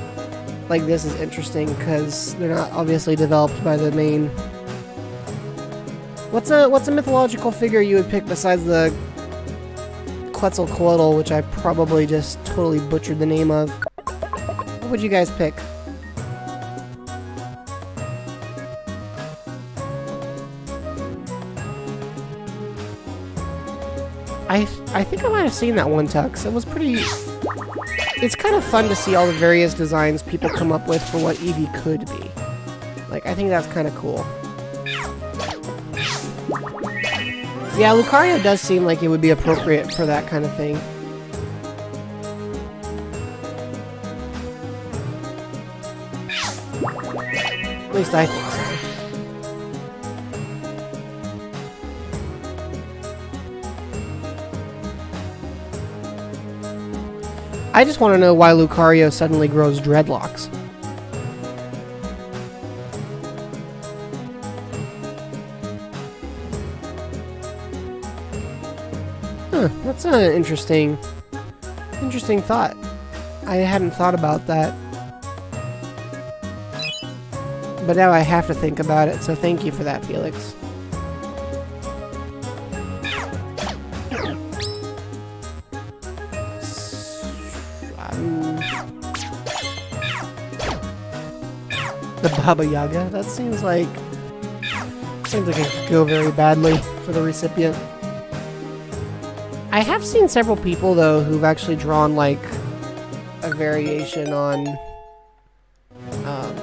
like this is interesting because they're not obviously developed by the main... What's a mythological figure you would pick besides the Quetzalcoatl, which I probably just totally butchered the name of? What would you guys pick? I think I might have seen that one, Tux. It was pretty... It's kind of fun to see all the various designs people come up with for what Eevee could be. Like, Like, I think that's kind of cool. Yeah, Lucario does seem like it would be appropriate for that kind of thing. At least I think so. I just want to know why Lucario suddenly grows dreadlocks. Huh, that's an interesting thought. I hadn't thought about that. But now I have to think about it, so thank you for that, Felix. The Baba Yaga? That seems like it could go very badly for the recipient. I have seen several people, though, who've actually drawn, like, a variation on... oh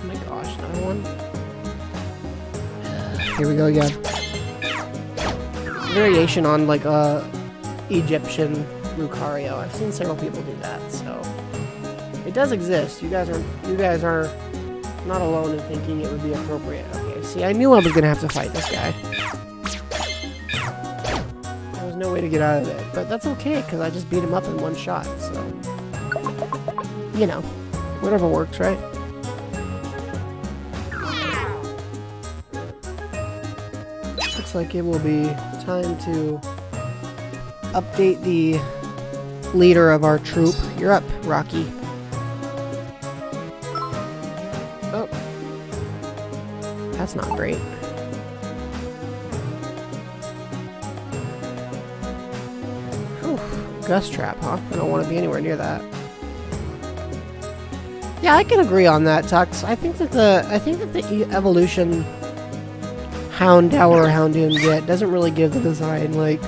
my gosh, another one? Here we go again. Variation on, like, Egyptian Lucario. I've seen several people do that, so... it does exist. You guys are not alone in thinking it would be appropriate. Okay, see, I knew I was gonna have to fight this guy. There was no way to get out of it, but that's okay, because I just beat him up in one shot, so... you know, whatever works, right? Looks like it will be time to update the leader of our troop. You're up, Rocky. Oh. That's not great. Whew. Gust trap, huh? I don't want to be anywhere near that. Yeah, I can agree on that, Tux. I think that the evolution Houndour or Houndoom get doesn't really give the design like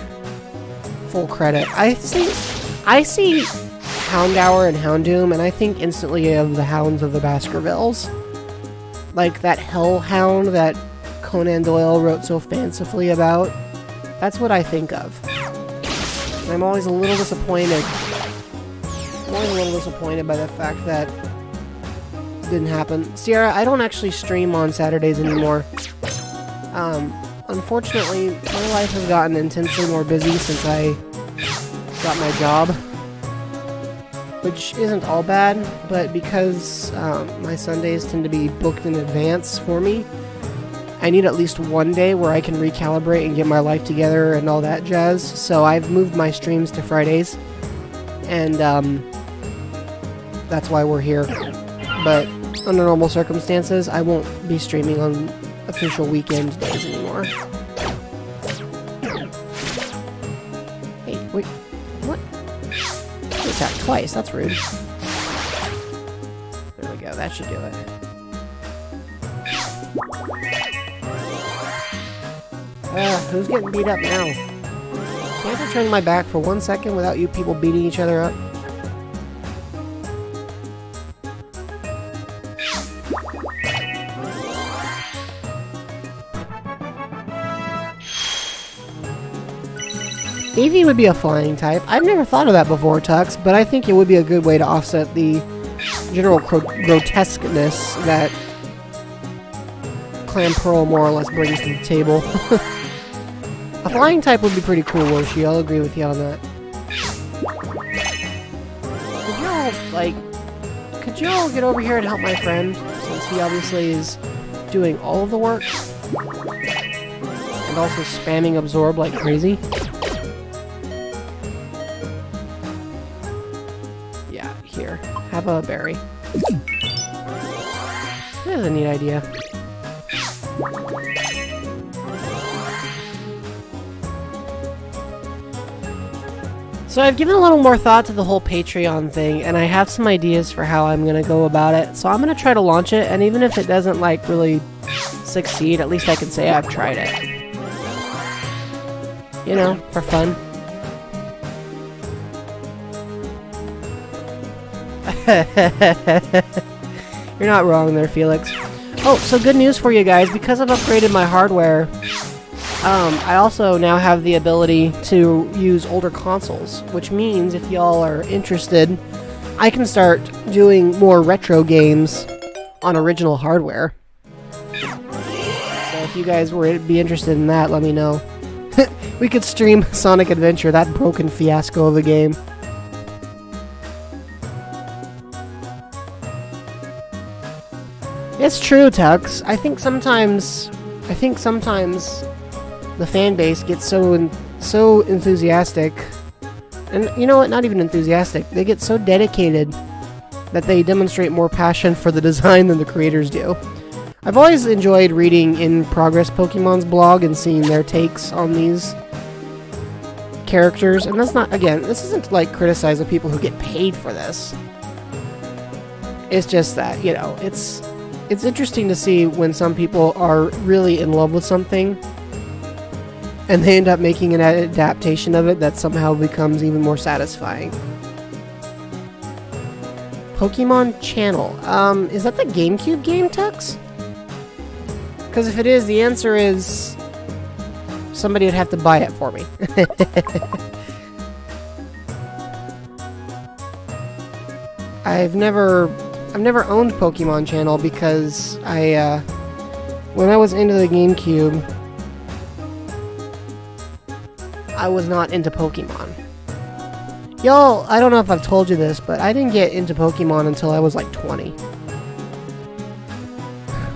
full credit. I see Houndour and Houndoom, and I think instantly of the Hounds of the Baskervilles, like that Hellhound that Conan Doyle wrote so fancifully about. That's what I think of. And I'm always a little disappointed. By the fact that didn't happen. Sierra, I don't actually stream on Saturdays anymore. Unfortunately, my life has gotten intensely more busy since I got my job, which isn't all bad, but because my Sundays tend to be booked in advance for me, I need at least one day where I can recalibrate and get my life together and all that jazz, so I've moved my streams to Fridays, and that's why we're here. But under normal circumstances, I won't be streaming on official weekend days anymore. Hey, wait, what? You attacked twice, that's rude. There we go, that should do it. Who's getting beat up now? Can't I turn my back for 1 second without you people beating each other up? Eevee would be a flying type. I've never thought of that before, Tux, but I think it would be a good way to offset the general grotesqueness that Clamperl more or less brings to the table. A flying type would be pretty cool, Woshi. I'll agree with you on that. Could you all get over here and help my friend, since he obviously is doing all of the work? And also spamming absorb like crazy? Yeah, here. Have a berry. That's a neat idea. So I've given a little more thought to the whole Patreon thing, and I have some ideas for how I'm gonna go about it. So I'm gonna try to launch it, and even if it doesn't, like, really succeed, at least I can say I've tried it. You know, for fun. You're not wrong there, Felix. Oh, so good news for you guys. Because I've upgraded my hardware, I also now have the ability to use older consoles, which means if y'all are interested, I can start doing more retro games on original hardware. So if you guys were be interested in that, let me know. We could stream Sonic Adventure, that broken fiasco of a game. It's true, Tux. I think sometimes the fan base gets so enthusiastic, and you know what? Not even enthusiastic. They get so dedicated that they demonstrate more passion for the design than the creators do. I've always enjoyed reading In Progress Pokemon's blog and seeing their takes on these characters, and that's not, again, this isn't to like criticize the people who get paid for this. It's just that, you know, it's interesting to see when some people are really in love with something and they end up making an adaptation of it that somehow becomes even more satisfying. Pokemon Channel. Is that the GameCube game, Tux? Because if it is, the answer is somebody would have to buy it for me. I've never owned Pokemon Channel because when I was into the GameCube, I was not into Pokemon. Y'all, I don't know if I've told you this, but I didn't get into Pokemon until I was like 20.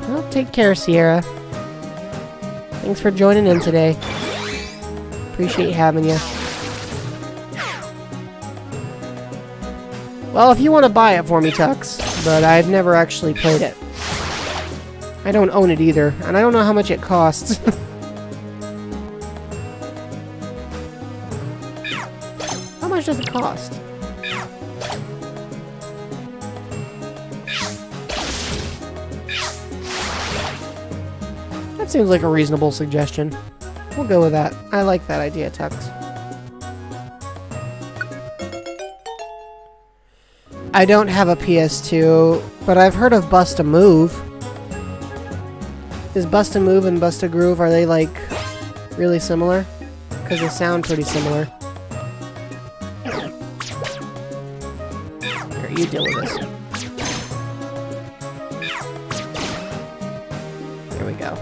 Well, take care, Sierra. Thanks for joining in today. Appreciate having you. Well, if you want to buy it for me, Tux, but I've never actually played it. I don't own it either, and I don't know how much it costs. How much does it cost? That seems like a reasonable suggestion. We'll go with that. I like that idea, Tux. I don't have a PS2, but I've heard of Bust-A-Move. Is Bust-A-Move and Bust-A-Groove, are they, like, really similar? Because they sound pretty similar. Here, you deal with this. Here we go.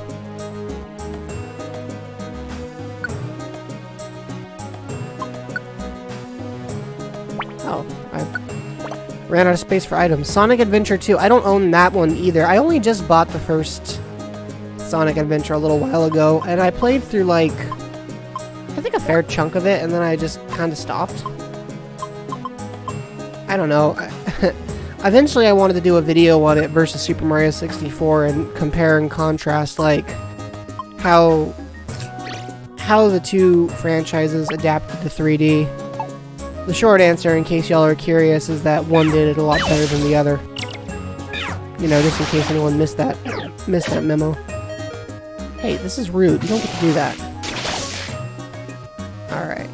Oh, I ran out of space for items. Sonic Adventure 2. I don't own that one either. I only just bought the first Sonic Adventure a little while ago, and I played through, like, I think a fair chunk of it, and then I just kind of stopped. I don't know. Eventually I wanted to do a video on it versus Super Mario 64 and compare and contrast, like, how the two franchises adapted to 3D. The short answer, in case y'all are curious, is that one did it a lot better than the other. You know, just in case anyone missed that memo. Hey, this is rude. You don't get to do that. Alright.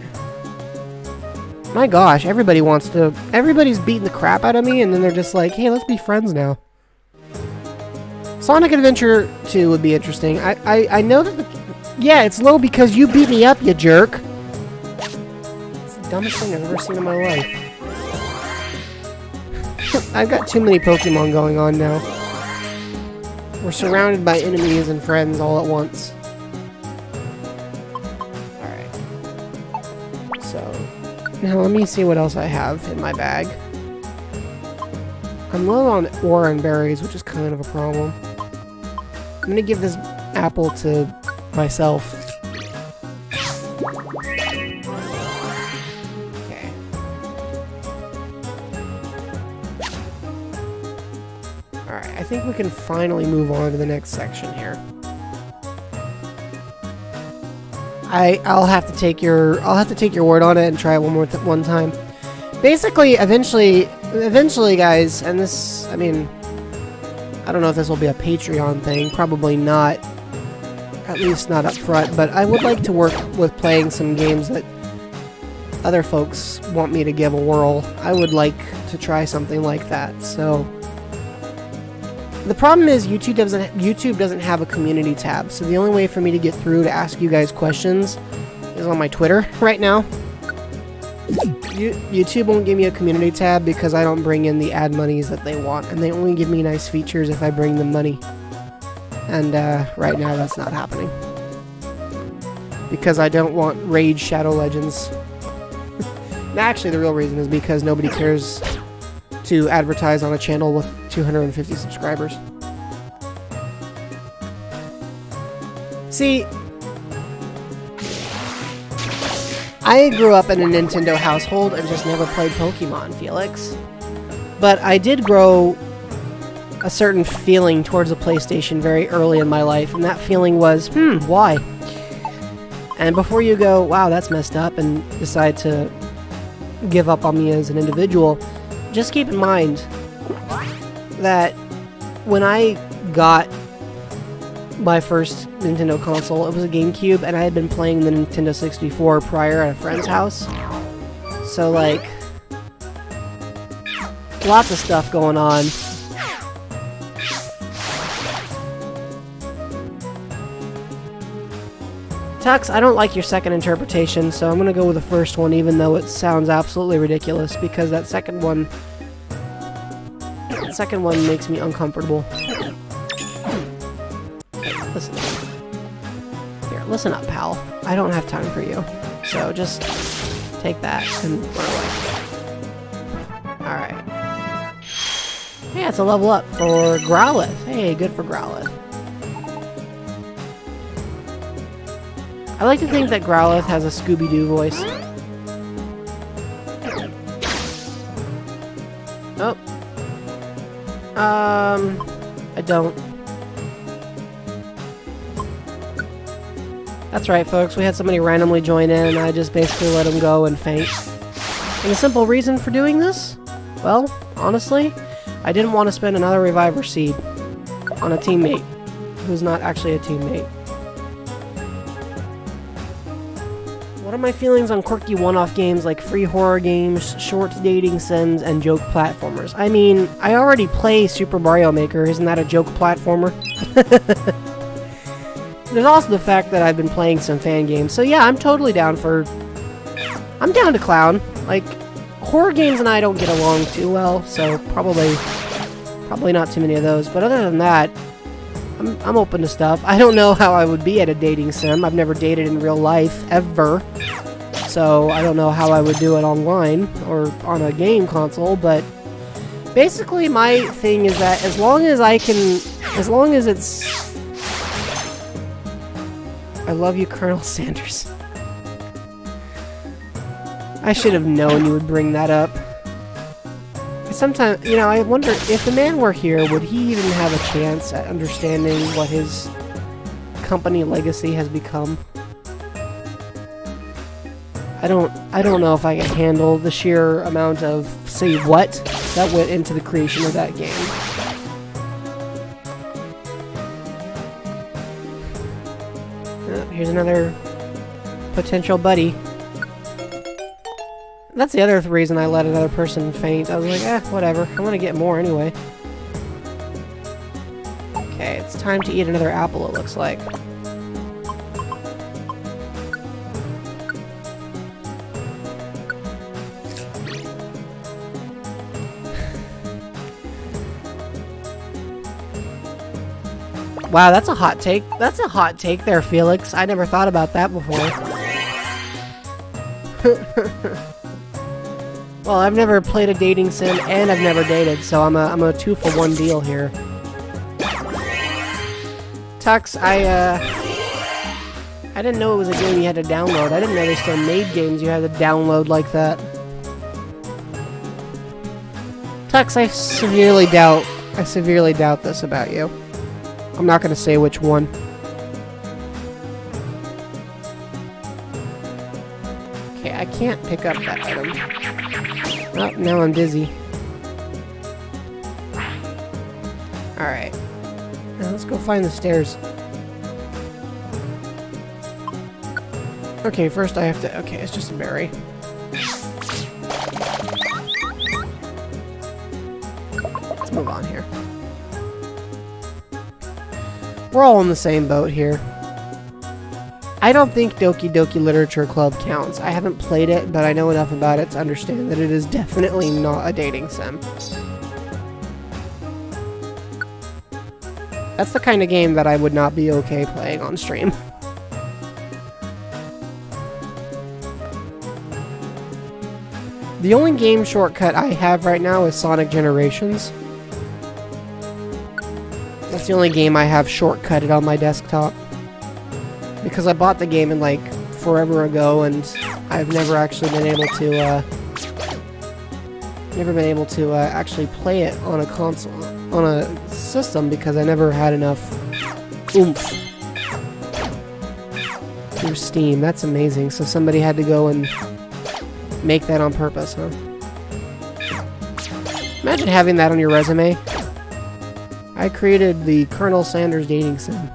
My gosh, everybody's beating the crap out of me, and then they're just like, hey, let's be friends now. Sonic Adventure 2 would be interesting. I know that yeah, it's low because you beat me up, you jerk. Dumbest thing I've ever seen in my life. I've got too many Pokemon going on now. We're surrounded by enemies and friends all at once. Alright. So, now let me see what else I have in my bag. I'm low on ore and berries, which is kind of a problem. I'm gonna give this apple to myself. I think we can finally move on to the next section here. I'll have to take your word on it and try it one time. Basically, eventually, guys, and this, I mean, I don't know if this will be a Patreon thing. Probably not. At least not up front. But I would like to work with playing some games that other folks want me to give a whirl. I would like to try something like that. So the problem is YouTube doesn't have a community tab. So the only way for me to get through to ask you guys questions is on my Twitter right now. YouTube won't give me a community tab because I don't bring in the ad monies that they want, and they only give me nice features if I bring them money. And right now that's not happening. Because I don't want Rage Shadow Legends. Actually, the real reason is because nobody cares to advertise on a channel with 250 subscribers. See, I grew up in a Nintendo household and just never played Pokemon, Felix. But I did grow a certain feeling towards a PlayStation very early in my life, and that feeling was, why? And before you go, wow, that's messed up, and decide to give up on me as an individual, just keep in mind that when I got my first Nintendo console, it was a GameCube, and I had been playing the Nintendo 64 prior at a friend's house. So, like, lots of stuff going on. Tux, I don't like your second interpretation, so I'm gonna go with the first one, even though it sounds absolutely ridiculous, because that second one makes me uncomfortable. Listen. Here, listen up, pal. I don't have time for you. So just take that and run away. Alright. Yeah, it's a level up for Growlithe. Hey, good for Growlithe. I like to think that Growlithe has a Scooby-Doo voice. Oh. I don't. That's right, folks. We had somebody randomly join in, and I just basically let him go and faint. And the simple reason for doing this? Well, honestly, I didn't want to spend another Reviver Seed on a teammate who's not actually a teammate. What are my feelings on quirky one-off games like free horror games, short dating sims, and joke platformers? I mean, I already play Super Mario Maker. Isn't that a joke platformer? There's also the fact that I've been playing some fan games. So yeah, I'm totally down for... I'm down to clown. Like, horror games and I don't get along too well, so probably not too many of those. But other than that, I'm open to stuff. I don't know how I would be at a dating sim. I've never dated in real life, ever. So I don't know how I would do it online or on a game console, but basically my thing is that as long as it's... I love you, Colonel Sanders. I should have known you would bring that up. Sometimes, you know, I wonder if the man were here, would he even have a chance at understanding what his company legacy has become? I don't know if I can handle the sheer amount of, say what, that went into the creation of that game. Here's another potential buddy. That's the other reason I let another person faint. I was like, whatever. I want to get more anyway. Okay, it's time to eat another apple, it looks like. Wow, that's a hot take. That's a hot take there, Felix. I never thought about that before. Well, I've never played a dating sim, and I've never dated, so I'm a 2-for-1 deal here. Tux, I didn't know it was a game you had to download. I didn't know they still made games you had to download like that. Tux, I severely doubt this about you. I'm not gonna say which one. Okay, I can't pick up that item. Oh, now I'm dizzy. Alright. Now let's go find the stairs. Okay, first I have to... Okay, it's just a berry. move on here. We're all in the same boat here. I don't think Doki Doki Literature Club counts. I haven't played it, but I know enough about it to understand that it is definitely not a dating sim. That's the kind of game that I would not be okay playing on stream. The only game shortcut I have right now is Sonic Generations. That's the only game I have shortcutted on my desktop. Because I bought the game in like forever ago and I've never actually been able to actually play it on a console, on a system, because I never had enough oomph through Steam. That's amazing. So somebody had to go and make that on purpose, huh? Imagine having that on your resume. I created the Colonel Sanders dating sim.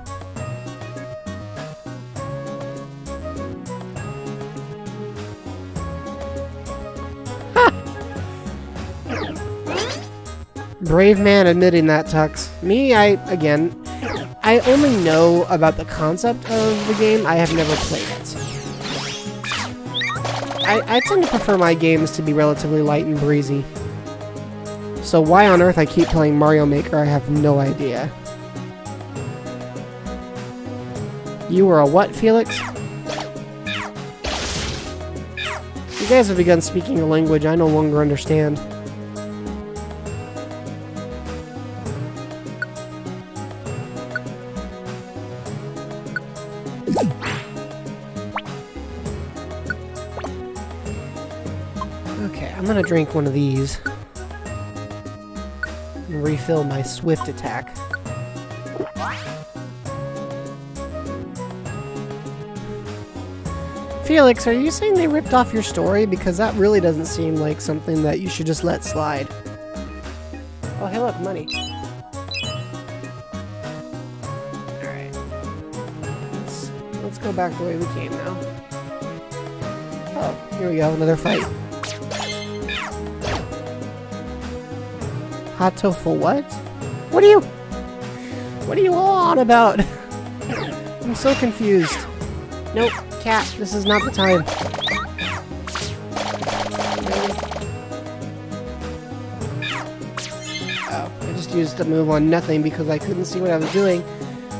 Brave man admitting that, Tux. Me, I only know about the concept of the game. I have never played it. I tend to prefer my games to be relatively light and breezy. So why on earth I keep playing Mario Maker, I have no idea. You were a what, Felix? You guys have begun speaking a language I no longer understand. Okay, I'm gonna drink one of these and refill my swift attack. Felix, are you saying they ripped off your story? Because that really doesn't seem like something that you should just let slide. Oh, hey look, money. Alright. Let's go back the way we came now. Oh, here we go, another fight. Hot tofu what? What are you all on about? I'm so confused. Nope, cat, this is not the time. Oh, I just used the move on nothing because I couldn't see what I was doing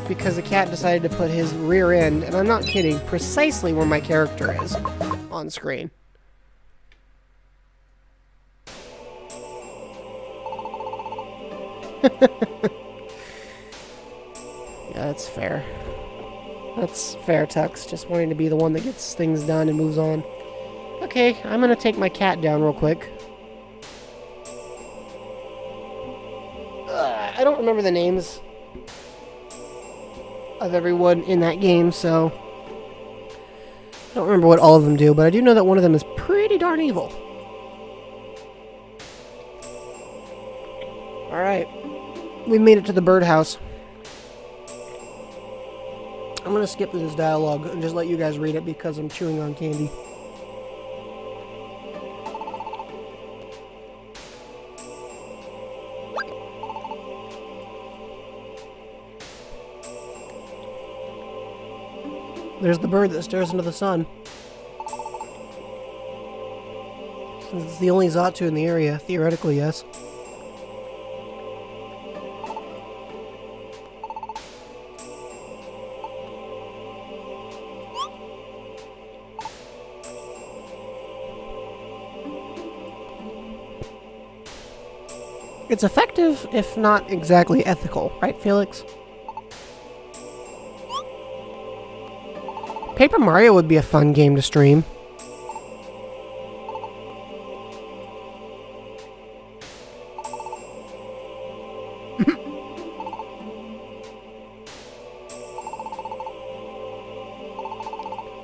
because the cat decided to put his rear end, and I'm not kidding, precisely where my character is on screen. Yeah, that's fair. That's fair, Tux. Just wanting to be the one that gets things done and moves on. Okay, I'm gonna take my cat down real quick. I don't remember the names of everyone in that game, so I don't remember what all of them do, but I do know that one of them is pretty darn evil. Alright. We made it to the birdhouse. I'm gonna skip through this dialogue and just let you guys read it because I'm chewing on candy. There's the bird that stares into the sun. It's the only Zatu in the area, theoretically, yes. It's effective, if not exactly ethical, right, Felix? Paper Mario would be a fun game to stream.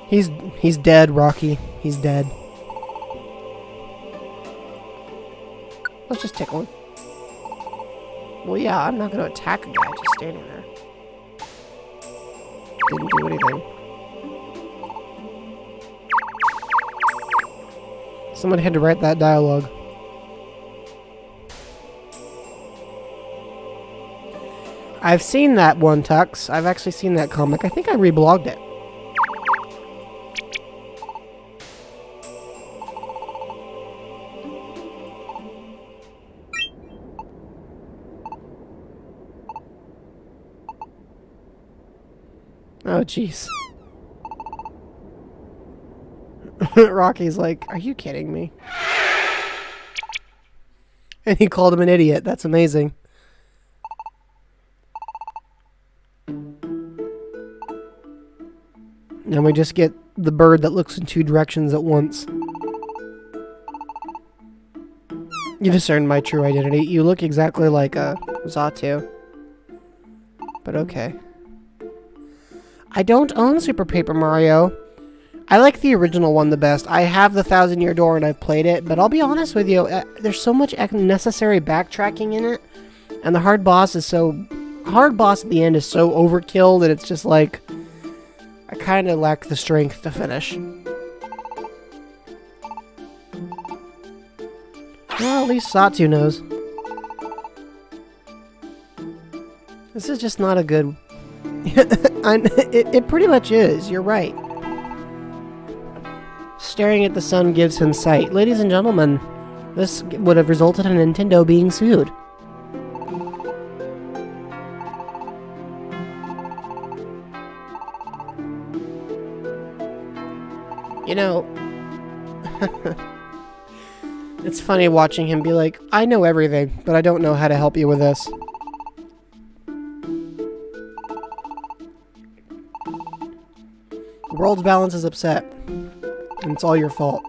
He's dead, Rocky. He's dead. Let's just tickle him. Well, yeah, I'm not going to attack a guy just standing there. Didn't do anything. Someone had to write that dialogue. I've seen that one, Tux. I've actually seen that comic. I think I reblogged it. Oh, jeez. Rocky's like, are you kidding me? And he called him an idiot. That's amazing. And we just get the bird that looks in two directions at once. You discerned my true identity. You look exactly like Xatu. But okay. I don't own Super Paper Mario. I like the original one the best. I have the 1000-Year Door and I've played it, but I'll be honest with you, there's so much unnecessary backtracking in it, and the hard boss at the end is so overkill that it's just like, I kind of lack the strength to finish. Well, at least Xatu knows. This is just not a good... it pretty much is, you're right. Staring at the sun gives him sight. Ladies and gentlemen, this would have resulted in Nintendo being sued. You know, it's funny watching him be like, I know everything, but I don't know how to help you with this. The world's balance is upset, and it's all your fault.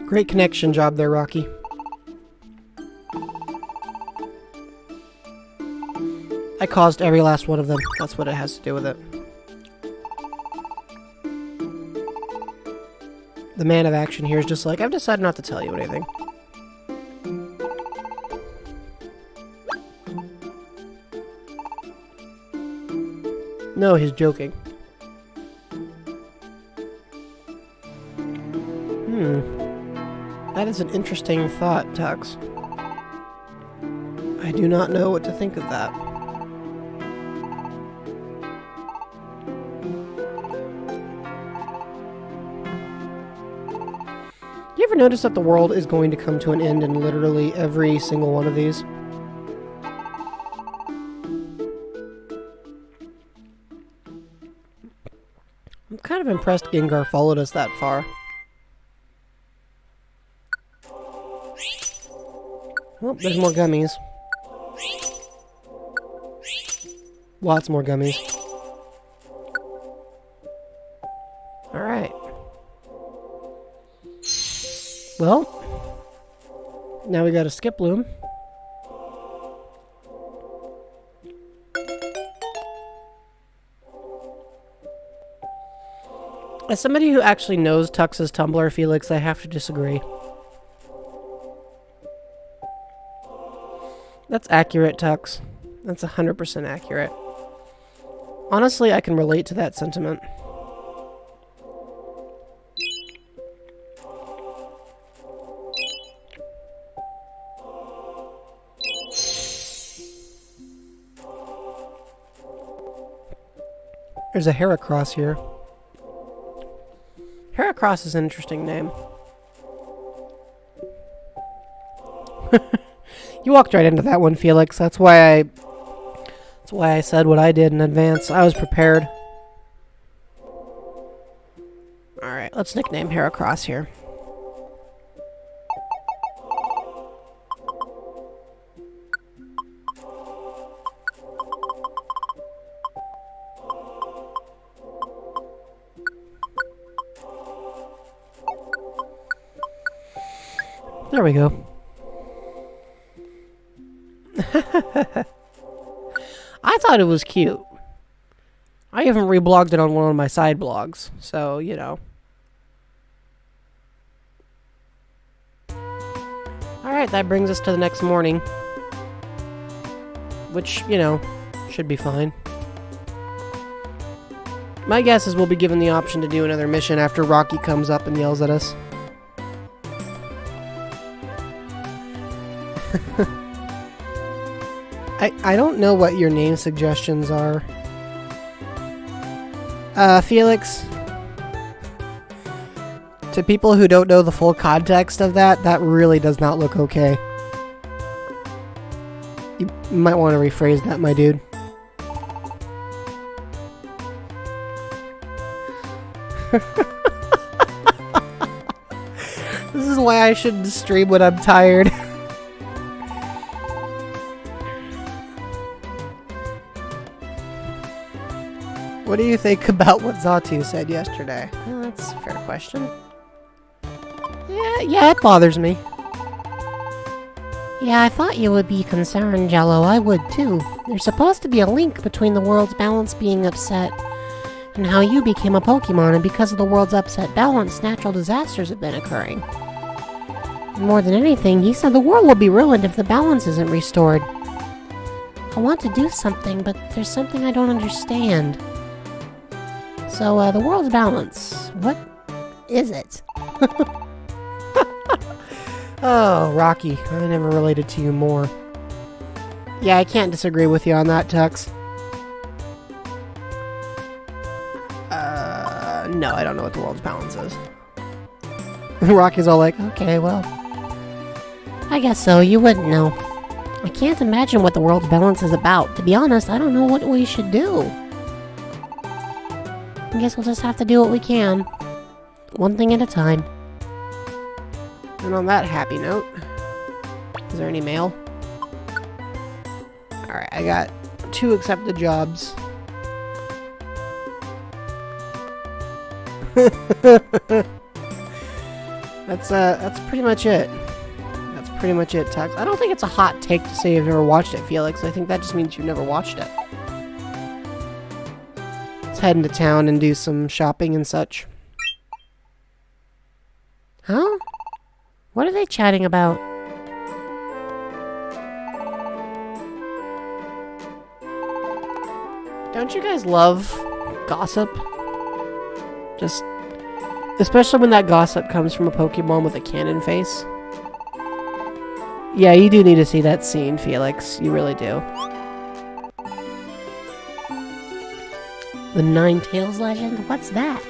Great connection job there, Rocky. I caused every last one of them. That's what it has to do with it. The man of action here is just like, I've decided not to tell you anything. No, he's joking. That is an interesting thought, Tux. I do not know what to think of that. You ever notice that the world is going to come to an end in literally every single one of these? I'm kind of impressed Gengar followed us that far. Oh, there's more gummies. Lots more gummies. Alright. Well, now we got a skip loom. As somebody who actually knows Tux's Tumblr, Felix, I have to disagree. That's accurate, Tux. That's 100% accurate. Honestly, I can relate to that sentiment. There's a Heracross here. Heracross is an interesting name. You walked right into that one, Felix. That's why I said what I did in advance. I was prepared. Alright, let's nickname Heracross here. There we go. I thought it was cute. I even reblogged it on one of my side blogs, so, you know. Alright, that brings us to the next morning. Which, you know, should be fine. My guess is we'll be given the option to do another mission after Rocky comes up and yells at us. I don't know what your name suggestions are. Felix, to people who don't know the full context of that, that really does not look okay. You might want to rephrase that, my dude. This is why I shouldn't stream when I'm tired. What do you think about what Zatu said yesterday? Well, that's a fair question. Yeah, it bothers me. Yeah, I thought you would be concerned, Jello. I would too. There's supposed to be a link between the world's balance being upset and how you became a Pokemon, and because of the world's upset balance, natural disasters have been occurring. More than anything, he said the world will be ruined if the balance isn't restored. I want to do something, but there's something I don't understand. So, the world's balance, what is it? Oh, Rocky, I never related to you more. Yeah, I can't disagree with you on that, Tux. No, I don't know what the world's balance is. Rocky's all like, okay, well. I guess so, you wouldn't know. I can't imagine what the world's balance is about. To be honest, I don't know what we should do. I guess we'll just have to do what we can. One thing at a time. And on that happy note, is there any mail? Alright, I got 2 accepted jobs. That's pretty much it. That's pretty much it, Tux. I don't think it's a hot take to say you've never watched it, Felix. I think that just means you've never watched it. Let's head into town and do some shopping and such. Huh? What are they chatting about? Don't you guys love gossip? Just, especially when that gossip comes from a Pokemon with a cannon face. Yeah, you do need to see that scene, Felix. You really do. The Ninetales legend? What's that?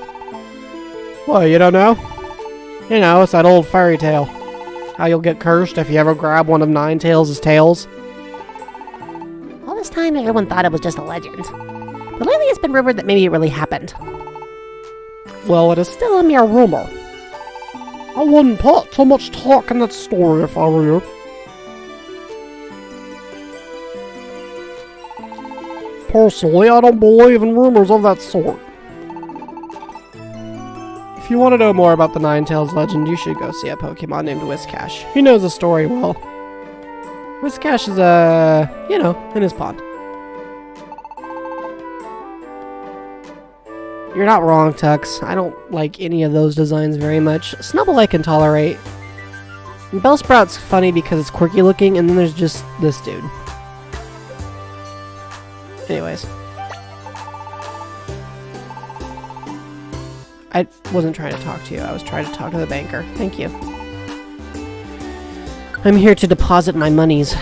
Well, you don't know? You know, it's that old fairy tale. How you'll get cursed if you ever grab one of Ninetales' tails. All this time, everyone thought it was just a legend. But lately it's been rumored that maybe it really happened. Well, it is still a mere rumor. I wouldn't put too much talk in that story if I were you. Personally, I don't believe in rumors of that sort. If you want to know more about the Ninetales legend, you should go see a Pokemon named Whiscash. He knows the story well. Whiscash is, you know, in his pond. You're not wrong, Tux. I don't like any of those designs very much. Snubbull I can tolerate. And Bellsprout's funny because it's quirky looking, and then there's just this dude. Anyways. I wasn't trying to talk to you. I was trying to talk to the banker. Thank you. I'm here to deposit my monies.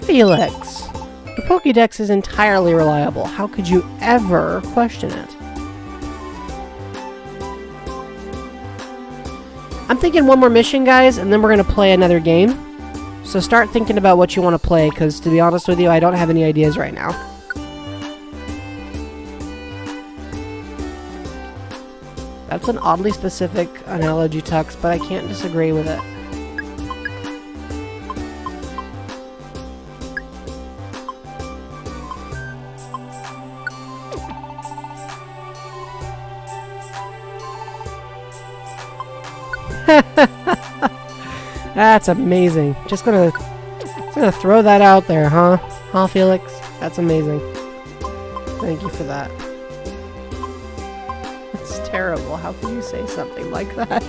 Felix, the Pokédex is entirely reliable. How could you ever question it? I'm thinking one more mission, guys, and then we're going to play another game. So start thinking about what you want to play, because to be honest with you, I don't have any ideas right now. That's an oddly specific analogy, Tux, but I can't disagree with it. That's amazing. Just gonna throw that out there, huh? Huh, Felix? That's amazing. Thank you for that. It's terrible. How can you say something like that?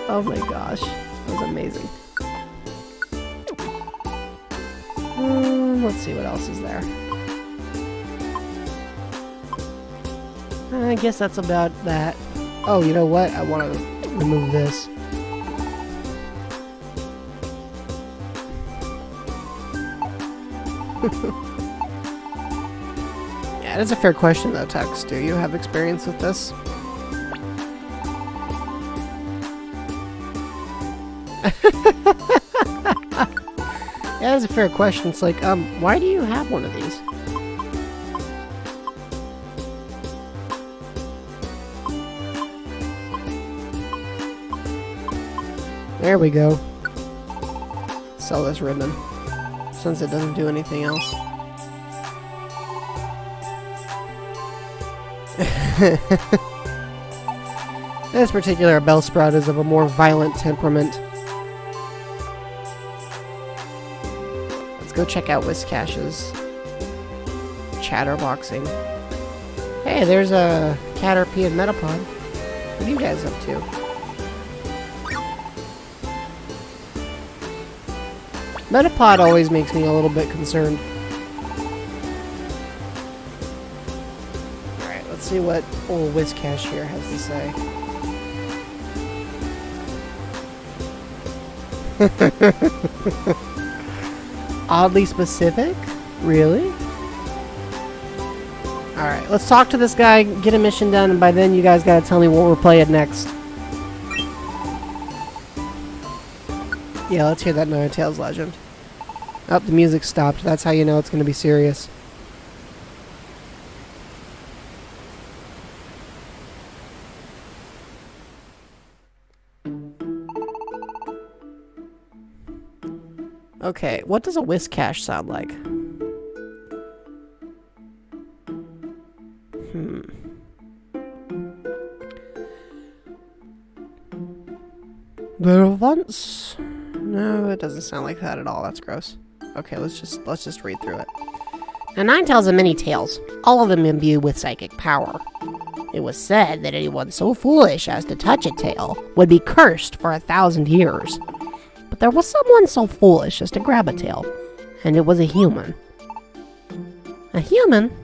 Oh my gosh. That was amazing. Let's see what else is there. I guess that's about that. Oh, you know what? I want to remove this. Yeah, that's a fair question though, Tux. Do you have experience with this? Yeah, that's a fair question. It's like, why do you have one of these? There we go. Sell this ribbon, since it doesn't do anything else. This particular Bellsprout is of a more violent temperament. Let's go check out Whiscash's chatterboxing. Hey, there's a Caterpie and Metapod. What are you guys up to? Metapod always makes me a little bit concerned. Alright, let's see what old Whiscash here has to say. Oddly specific? Really? Alright, let's talk to this guy, get a mission done, and by then you guys gotta tell me what we're playing next. Yeah, let's hear that Ninetales legend. Oh, the music stopped. That's how you know it's gonna be serious. Okay, what does a Whiscash sound like? There once... No, it doesn't sound like that at all. That's gross. Okay, let's just read through it. Now, 9 tails have many tails, all of them imbued with psychic power. It was said that anyone so foolish as to touch a tail would be cursed for 1,000 years. But there was someone so foolish as to grab a tail, and it was a human. A human?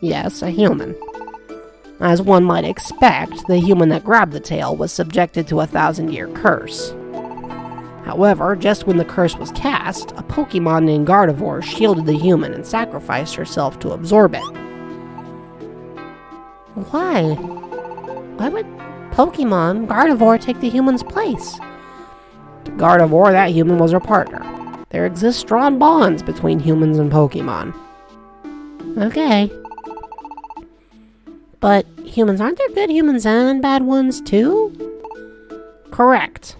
Yes, a human. As one might expect, the human that grabbed the tail was subjected to a 1,000-year curse. However, just when the curse was cast, a Pokemon named Gardevoir shielded the human and sacrificed herself to absorb it. Why? Why would Pokemon Gardevoir take the human's place? To Gardevoir, that human was her partner. There exist strong bonds between humans and Pokemon. Okay. But humans, aren't there good humans and bad ones too? Correct.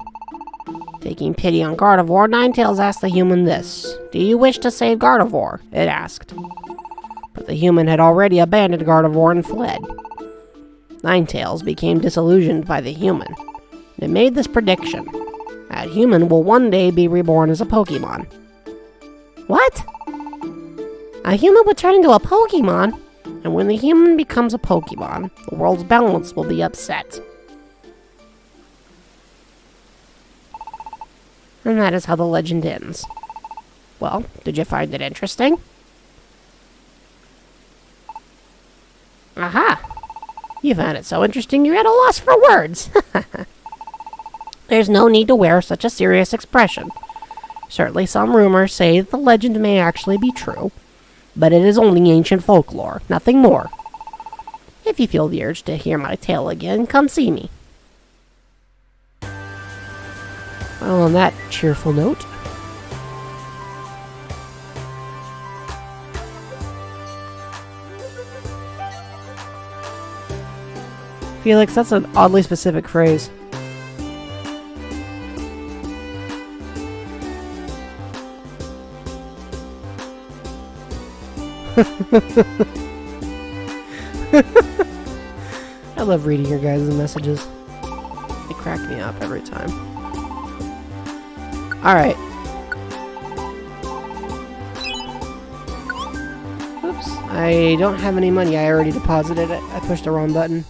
Taking pity on Gardevoir, Ninetales asked the human this. Do you wish to save Gardevoir? It asked. But the human had already abandoned Gardevoir and fled. Ninetales became disillusioned by the human. It made this prediction. That human will one day be reborn as a Pokemon. What? A human would turn into a Pokemon? And when the human becomes a Pokemon, the world's balance will be upset. And that is how the legend ends. Well, did you find it interesting? Aha! You found it so interesting you're at a loss for words. There's no need to wear such a serious expression. Certainly some rumors say that the legend may actually be true, but it is only ancient folklore, nothing more. If you feel the urge to hear my tale again, come see me. Well, on that cheerful note, Felix, that's an oddly specific phrase. I love reading your guys' messages. They crack me up every time. Alright. Oops. I don't have any money. I already deposited it. I pushed the wrong button.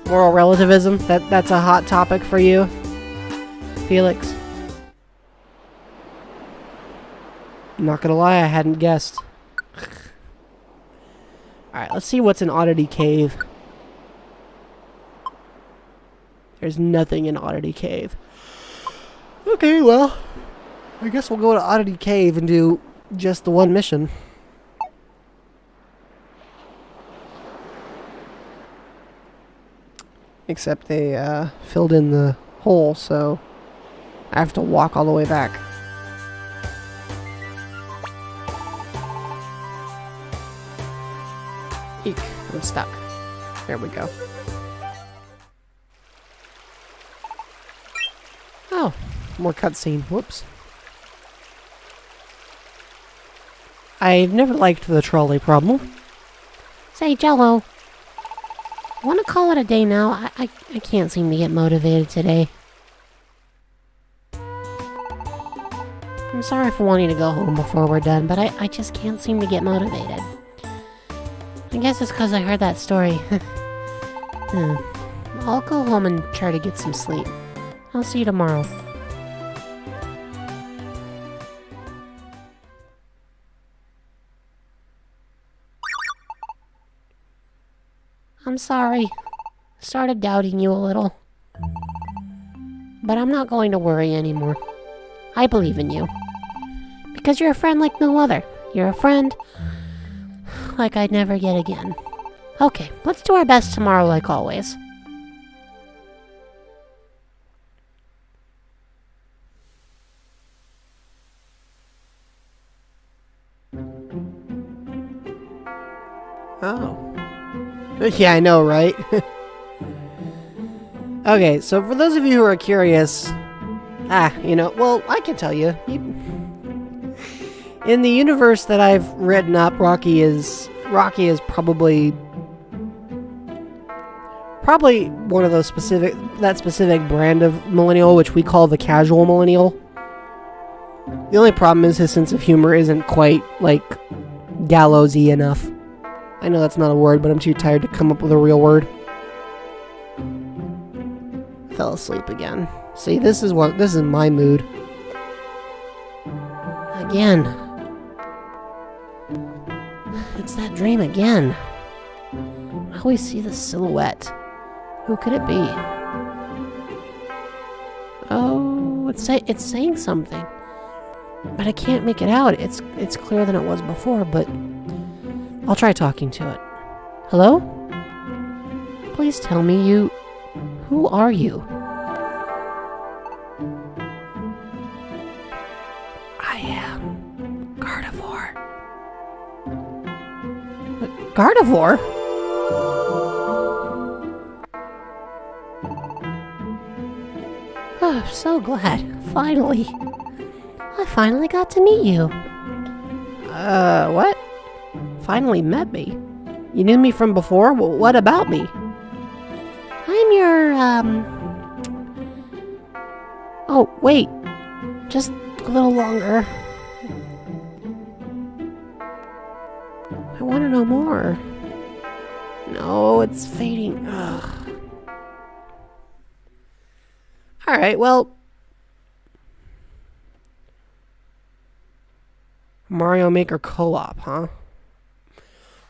Moral relativism? That's a hot topic for you, Felix? I'm not gonna lie, I hadn't guessed. Alright, let's see what's in Oddity Cave. There's nothing in Oddity Cave. Okay, well, I guess we'll go to Oddity Cave and do just the one mission. Except they filled in the hole, so I have to walk all the way back. Eek, I'm stuck. There we go. Oh, more cutscene. Whoops. I've never liked the trolley problem. Say, Jello, want to call it a day now? I can't seem to get motivated today. I'm sorry for wanting to go home before we're done, but I just can't seem to get motivated. I guess it's because I heard that story. I'll go home and try to get some sleep. I'll see you tomorrow. I'm sorry. Started doubting you a little. But I'm not going to worry anymore. I believe in you. Because you're a friend like no other. You're a friend like I'd never get again. Okay, let's do our best tomorrow like always. Oh. Yeah, I know, right? Okay, so for those of you who are curious, well, I can tell you. In the universe that I've written up, Rocky is probably one of those specific brand of millennial, which we call the casual millennial. The only problem is his sense of humor isn't quite, like, gallows-y enough. I know that's not a word, but I'm too tired to come up with a real word. Fell asleep again. See, this is my mood. Again. It's that dream again. I always see the silhouette. Who could it be? Oh, it's saying something. But I can't make it out. It's clearer than it was before, but I'll try talking to it. Hello? Please tell me who are you? I am Gardevoir. Gardevoir? Oh, I'm so glad. Finally. I finally got to meet you. What? Finally met me? You knew me from before? Well, what about me? I'm your, Oh, wait. Just a little longer. I want to know more. No, it's fading. Ugh. Alright, well... Mario Maker co-op, huh?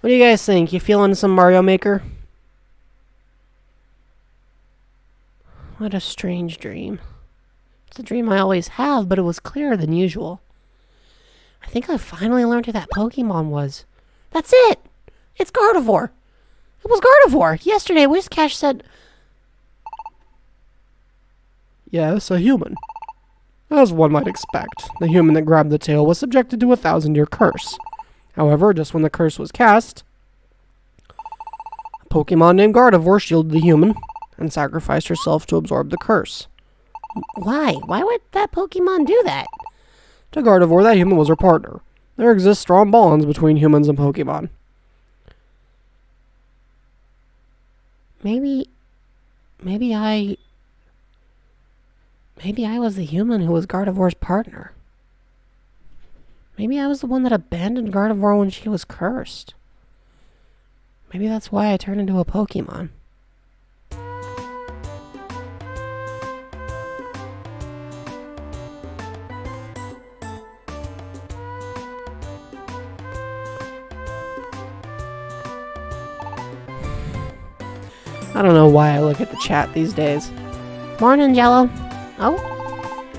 What do you guys think? You feeling some Mario Maker? What a strange dream. It's a dream I always have, but it was clearer than usual. I think I finally learned who that Pokemon was. That's it! It's Gardevoir! It was Gardevoir! Yesterday, Whiscash said... Yes, a human. As one might expect, the human that grabbed the tail was subjected to a 1,000-year curse. However, just when the curse was cast, a Pokemon named Gardevoir shielded the human and sacrificed herself to absorb the curse. Why? Why would that Pokemon do that? To Gardevoir, that human was her partner. There exist strong bonds between humans and Pokemon. Maybe I was the human who was Gardevoir's partner. Maybe I was the one that abandoned Gardevoir when she was cursed. Maybe that's why I turned into a Pokemon. I don't know why I look at the chat these days. Morning, Jello. Oh,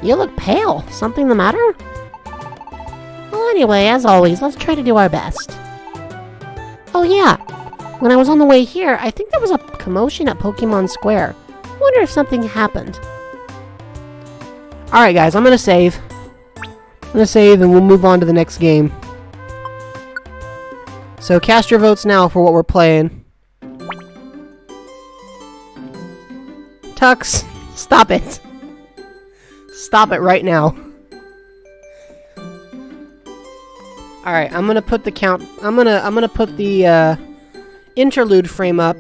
you look pale. Something the matter? Well, anyway, as always, let's try to do our best. Oh yeah, when I was on the way here, I think there was a commotion at Pokemon Square. Wonder if something happened. Alright guys, I'm gonna save. And we'll move on to the next game. So cast your votes now for what we're playing. Tux, stop it. Stop it right now. Alright, I'm gonna put the count. I'm gonna put the interlude frame up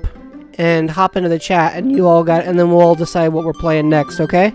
and hop into the chat, and you all got, and then we'll all decide what we're playing next, okay?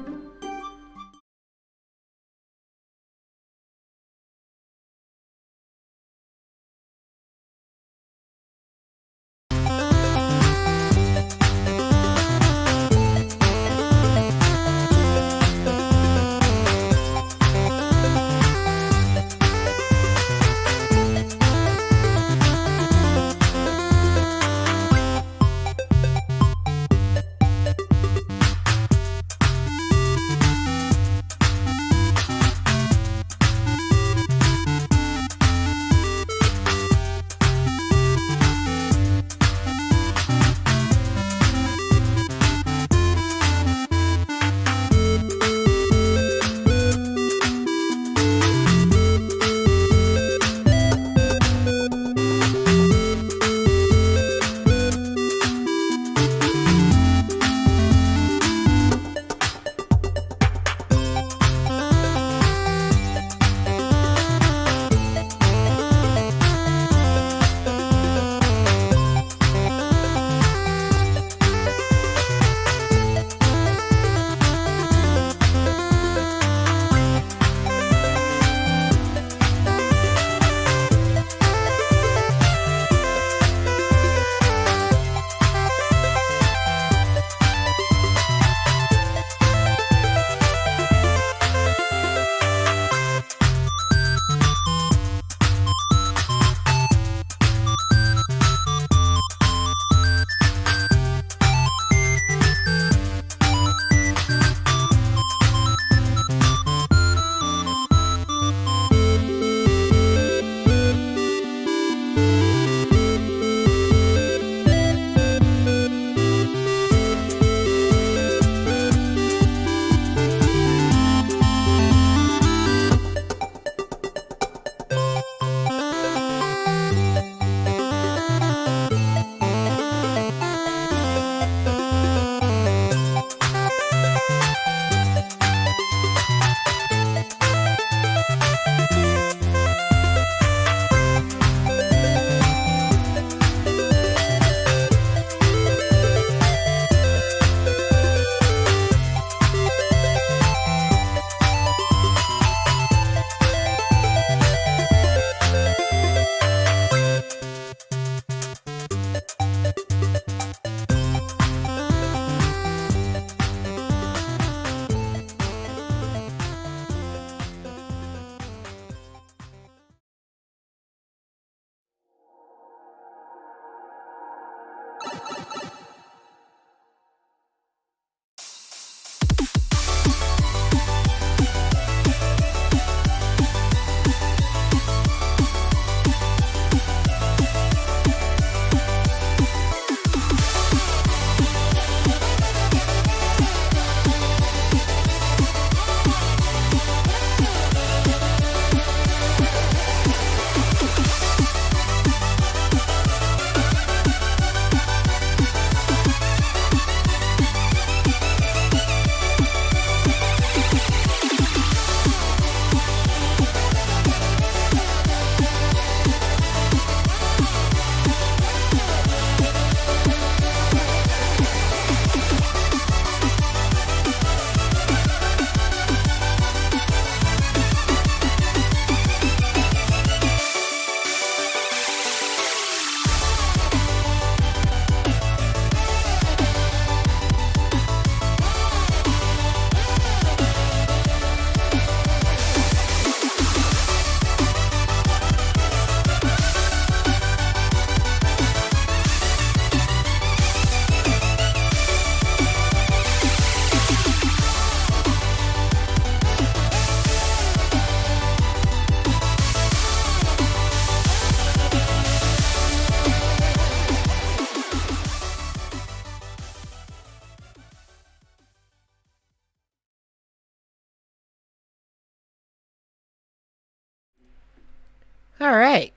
Alright.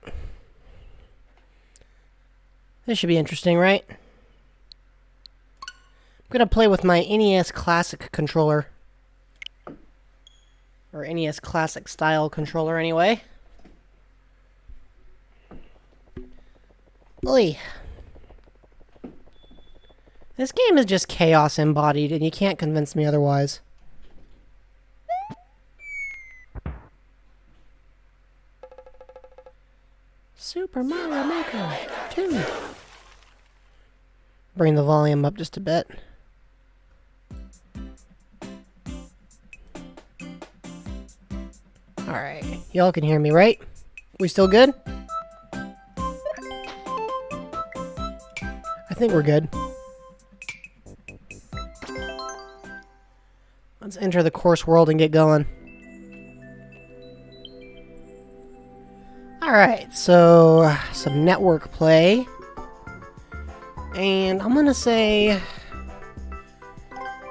This should be interesting, right? I'm gonna play with my NES Classic controller. Or NES Classic style controller, anyway. Oi. This game is just chaos embodied, and you can't convince me otherwise. Super Mario Maker 2. Bring the volume up just a bit. Alright, y'all can hear me, right? We still good? I think we're good. Let's enter the course world and get going. Alright, so some network play. And I'm gonna say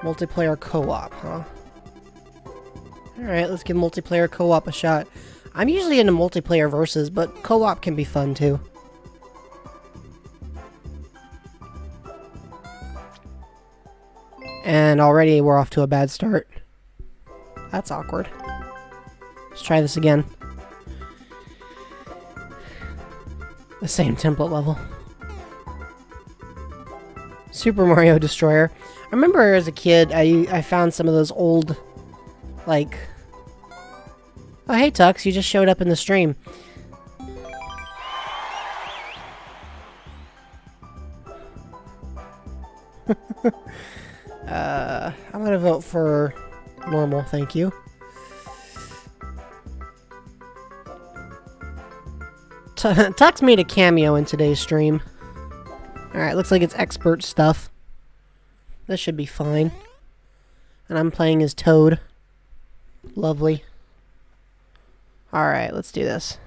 multiplayer co-op, huh? Alright, let's give multiplayer co-op a shot. I'm usually into multiplayer versus, but co-op can be fun too. And already we're off to a bad start. That's awkward. Let's try this again. The same template level. Super Mario Destroyer. I remember as a kid, I found some of those old, like... Oh, hey, Tux, you just showed up in the stream. I'm gonna vote for normal, thank you. Tux made a cameo in today's stream. Alright, looks like it's expert stuff. This should be fine. And I'm playing as Toad. Lovely. Alright, let's do this.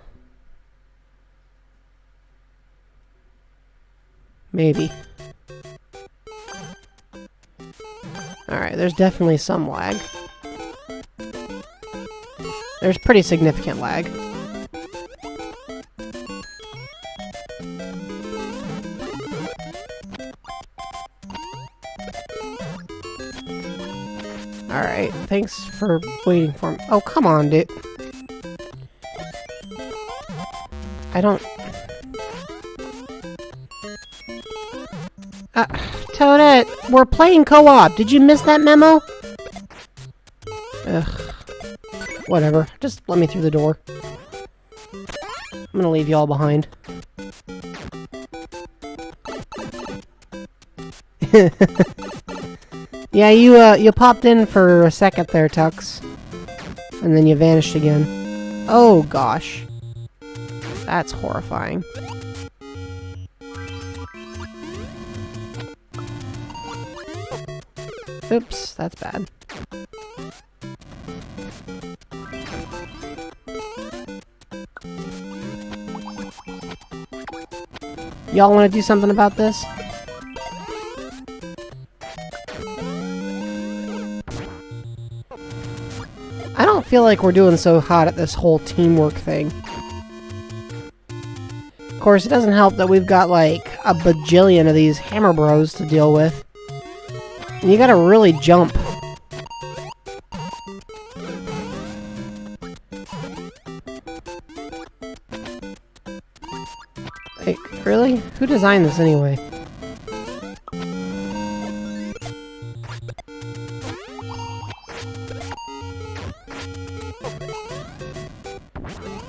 Maybe. Alright, there's definitely some lag. There's pretty significant lag. Alright, thanks for waiting for me. Oh, come on, dude. I don't... Toadette, we're playing co-op. Did you miss that memo? Ugh. Whatever. Just let me through the door. I'm gonna leave y'all behind. Yeah, you popped in for a second there, Tux. And then you vanished again. Oh, gosh. That's horrifying. Oops, that's bad. Y'all want to do something about this? I don't feel like we're doing so hot at this whole teamwork thing. Of course, it doesn't help that we've got like a bajillion of these hammer bros to deal with. And you gotta really jump. Like, really? Who designed this anyway?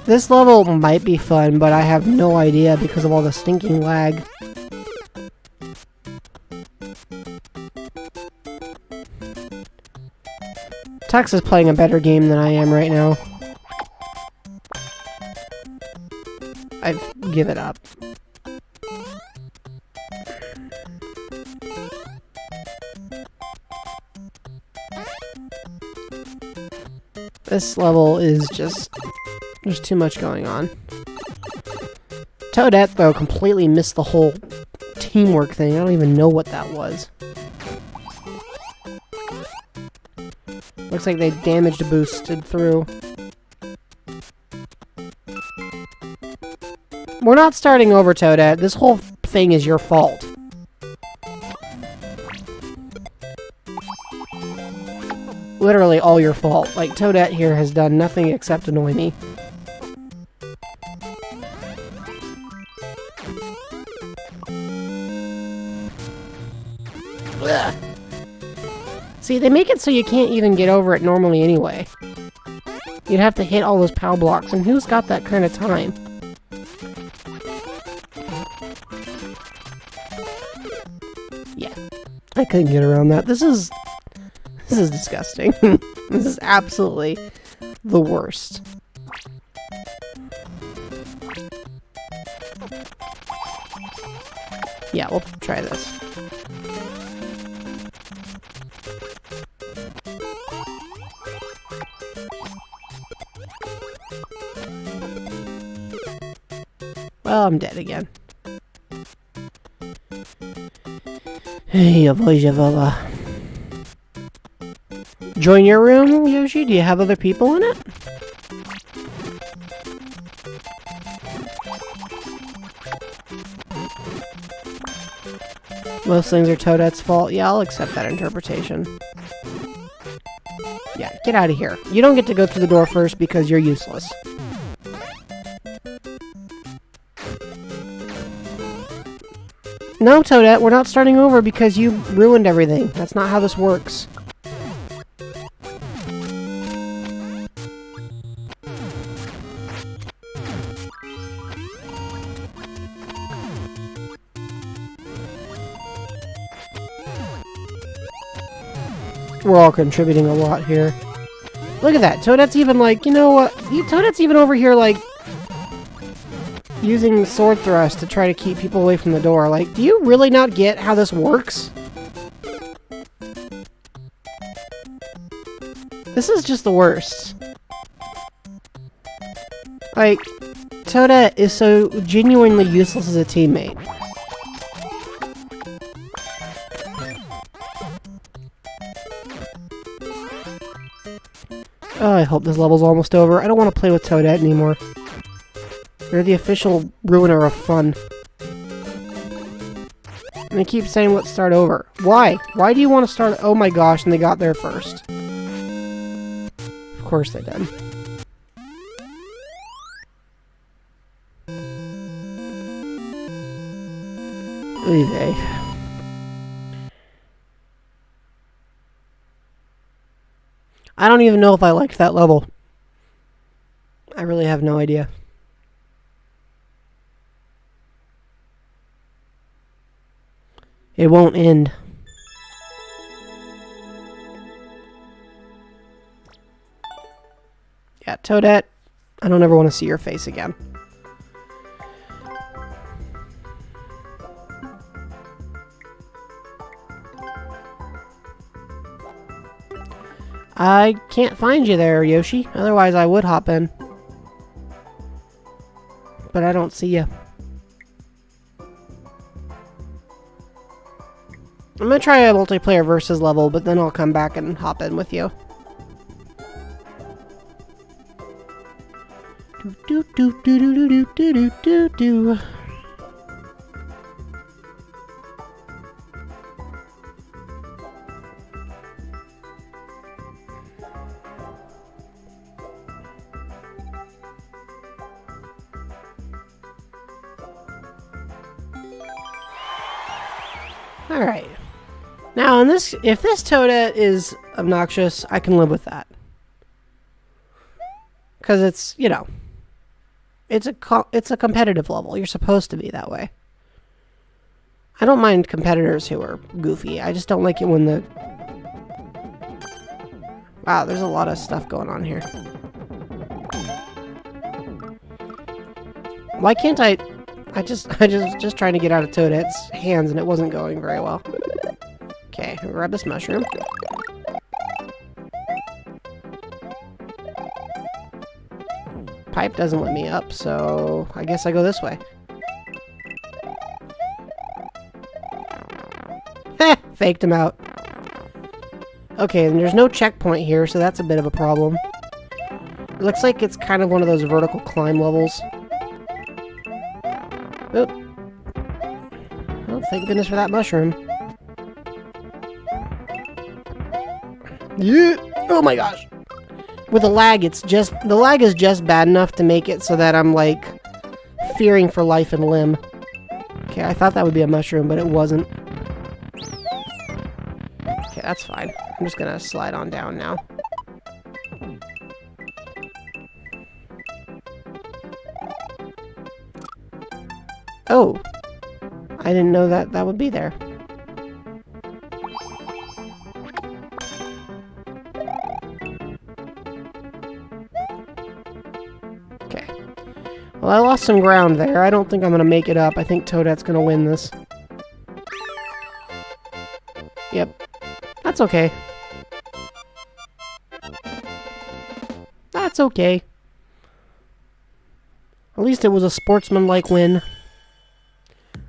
This level might be fun, but I have no idea because of all the stinking lag. Tux is playing a better game than I am right now. I give it up. This level is just... there's too much going on. Toadette, though, completely missed the whole teamwork thing. I don't even know what that was. Looks like they damage boosted through. We're not starting over, Toadette. This whole thing is your fault. Literally all your fault. Like, Toadette here has done nothing except annoy me. Ugh. See, they make it so you can't even get over it normally anyway. You'd have to hit all those POW blocks, and who's got that kind of time? Yeah, I couldn't get around that. This is disgusting. This is absolutely the worst. Yeah, we'll try this. Well, I'm dead again. Hey, join your room, Yoshi? Do you have other people in it? Most things are Toadette's fault. Yeah, I'll accept that interpretation. Yeah, get out of here. You don't get to go through the door first because you're useless. No, Toadette, we're not starting over because you ruined everything. That's not how this works. We're all contributing a lot here. Look at that. Toadette's even like, you know what? Toadette's even over here like using sword thrust to try to keep people away from the door. Like, do you really not get how this works? This is just the worst. Like, Toadette is so genuinely useless as a teammate. Oh, I hope this level's almost over. I don't want to play with Toadette anymore. You're the official ruiner of fun. And they keep saying, let's start over. Why? Why do you want to start? Oh my gosh, and they got there first. Of course they did. Oy vey. I don't even know if I liked that level. I really have no idea. It won't end. Yeah, Toadette, I don't ever want to see your face again. I can't find you there, Yoshi. Otherwise, I would hop in. But I don't see you. I'm gonna try a multiplayer versus level, but then I'll come back and hop in with you. Do do do do do do do do do. All right. Now, in this, if this Toadette is obnoxious, I can live with that. Because it's, you know, it's a competitive level. You're supposed to be that way. I don't mind competitors who are goofy. I just don't like it when the... Wow, there's a lot of stuff going on here. Why can't I just trying to get out of Toadette's hands and it wasn't going very well. Okay, I'll grab this mushroom. Pipe doesn't let me up, so I guess I go this way. Heh! Faked him out. Okay, and there's no checkpoint here, so that's a bit of a problem. It looks like it's kind of one of those vertical climb levels. Oop. Well, thank goodness for that mushroom. Yeah. Oh my gosh. With the lag, the lag is just bad enough to make it so that I'm like fearing for life and limb. Okay, I thought that would be a mushroom, but it wasn't. Okay, that's fine. I'm just gonna slide on down now. Oh, I didn't know that would be there. Okay. Well, I lost some ground there. I don't think I'm going to make it up. I think Toadette's going to win this. Yep. That's okay. That's okay. At least it was a sportsmanlike win.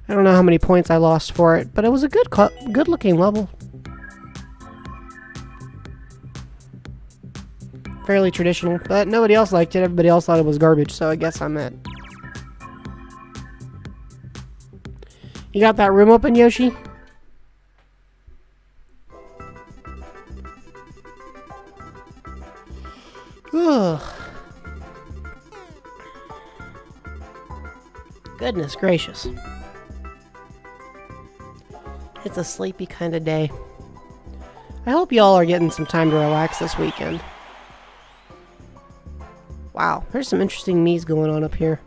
I don't know how many points I lost for it, but it was a good-looking level. Fairly traditional, but nobody else liked it. Everybody else thought it was garbage, so I guess I'm it. You got that room open, Yoshi? Ugh. Goodness gracious. It's a sleepy kind of day. I hope y'all are getting some time to relax this weekend. Wow, there's some interesting Miis going on up here.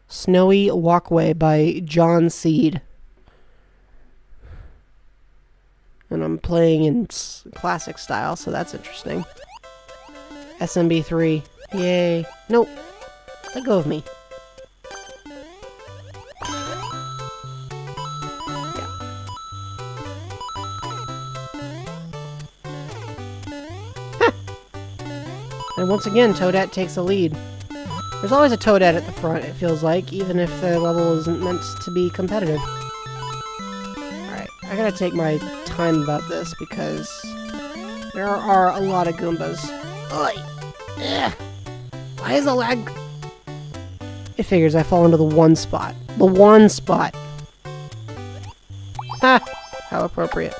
Snowy Walkway by John Seed. And I'm playing in classic style, so that's interesting. SMB3. Yay. Nope. Let go of me. And once again, Toadette takes the lead. There's always a Toadette at the front, it feels like, even if the level isn't meant to be competitive. Alright, I gotta take my time about this because there are a lot of Goombas. Oi! Ugh. Why is the lag? It figures I fall into the one spot. The one spot! Ha! How appropriate.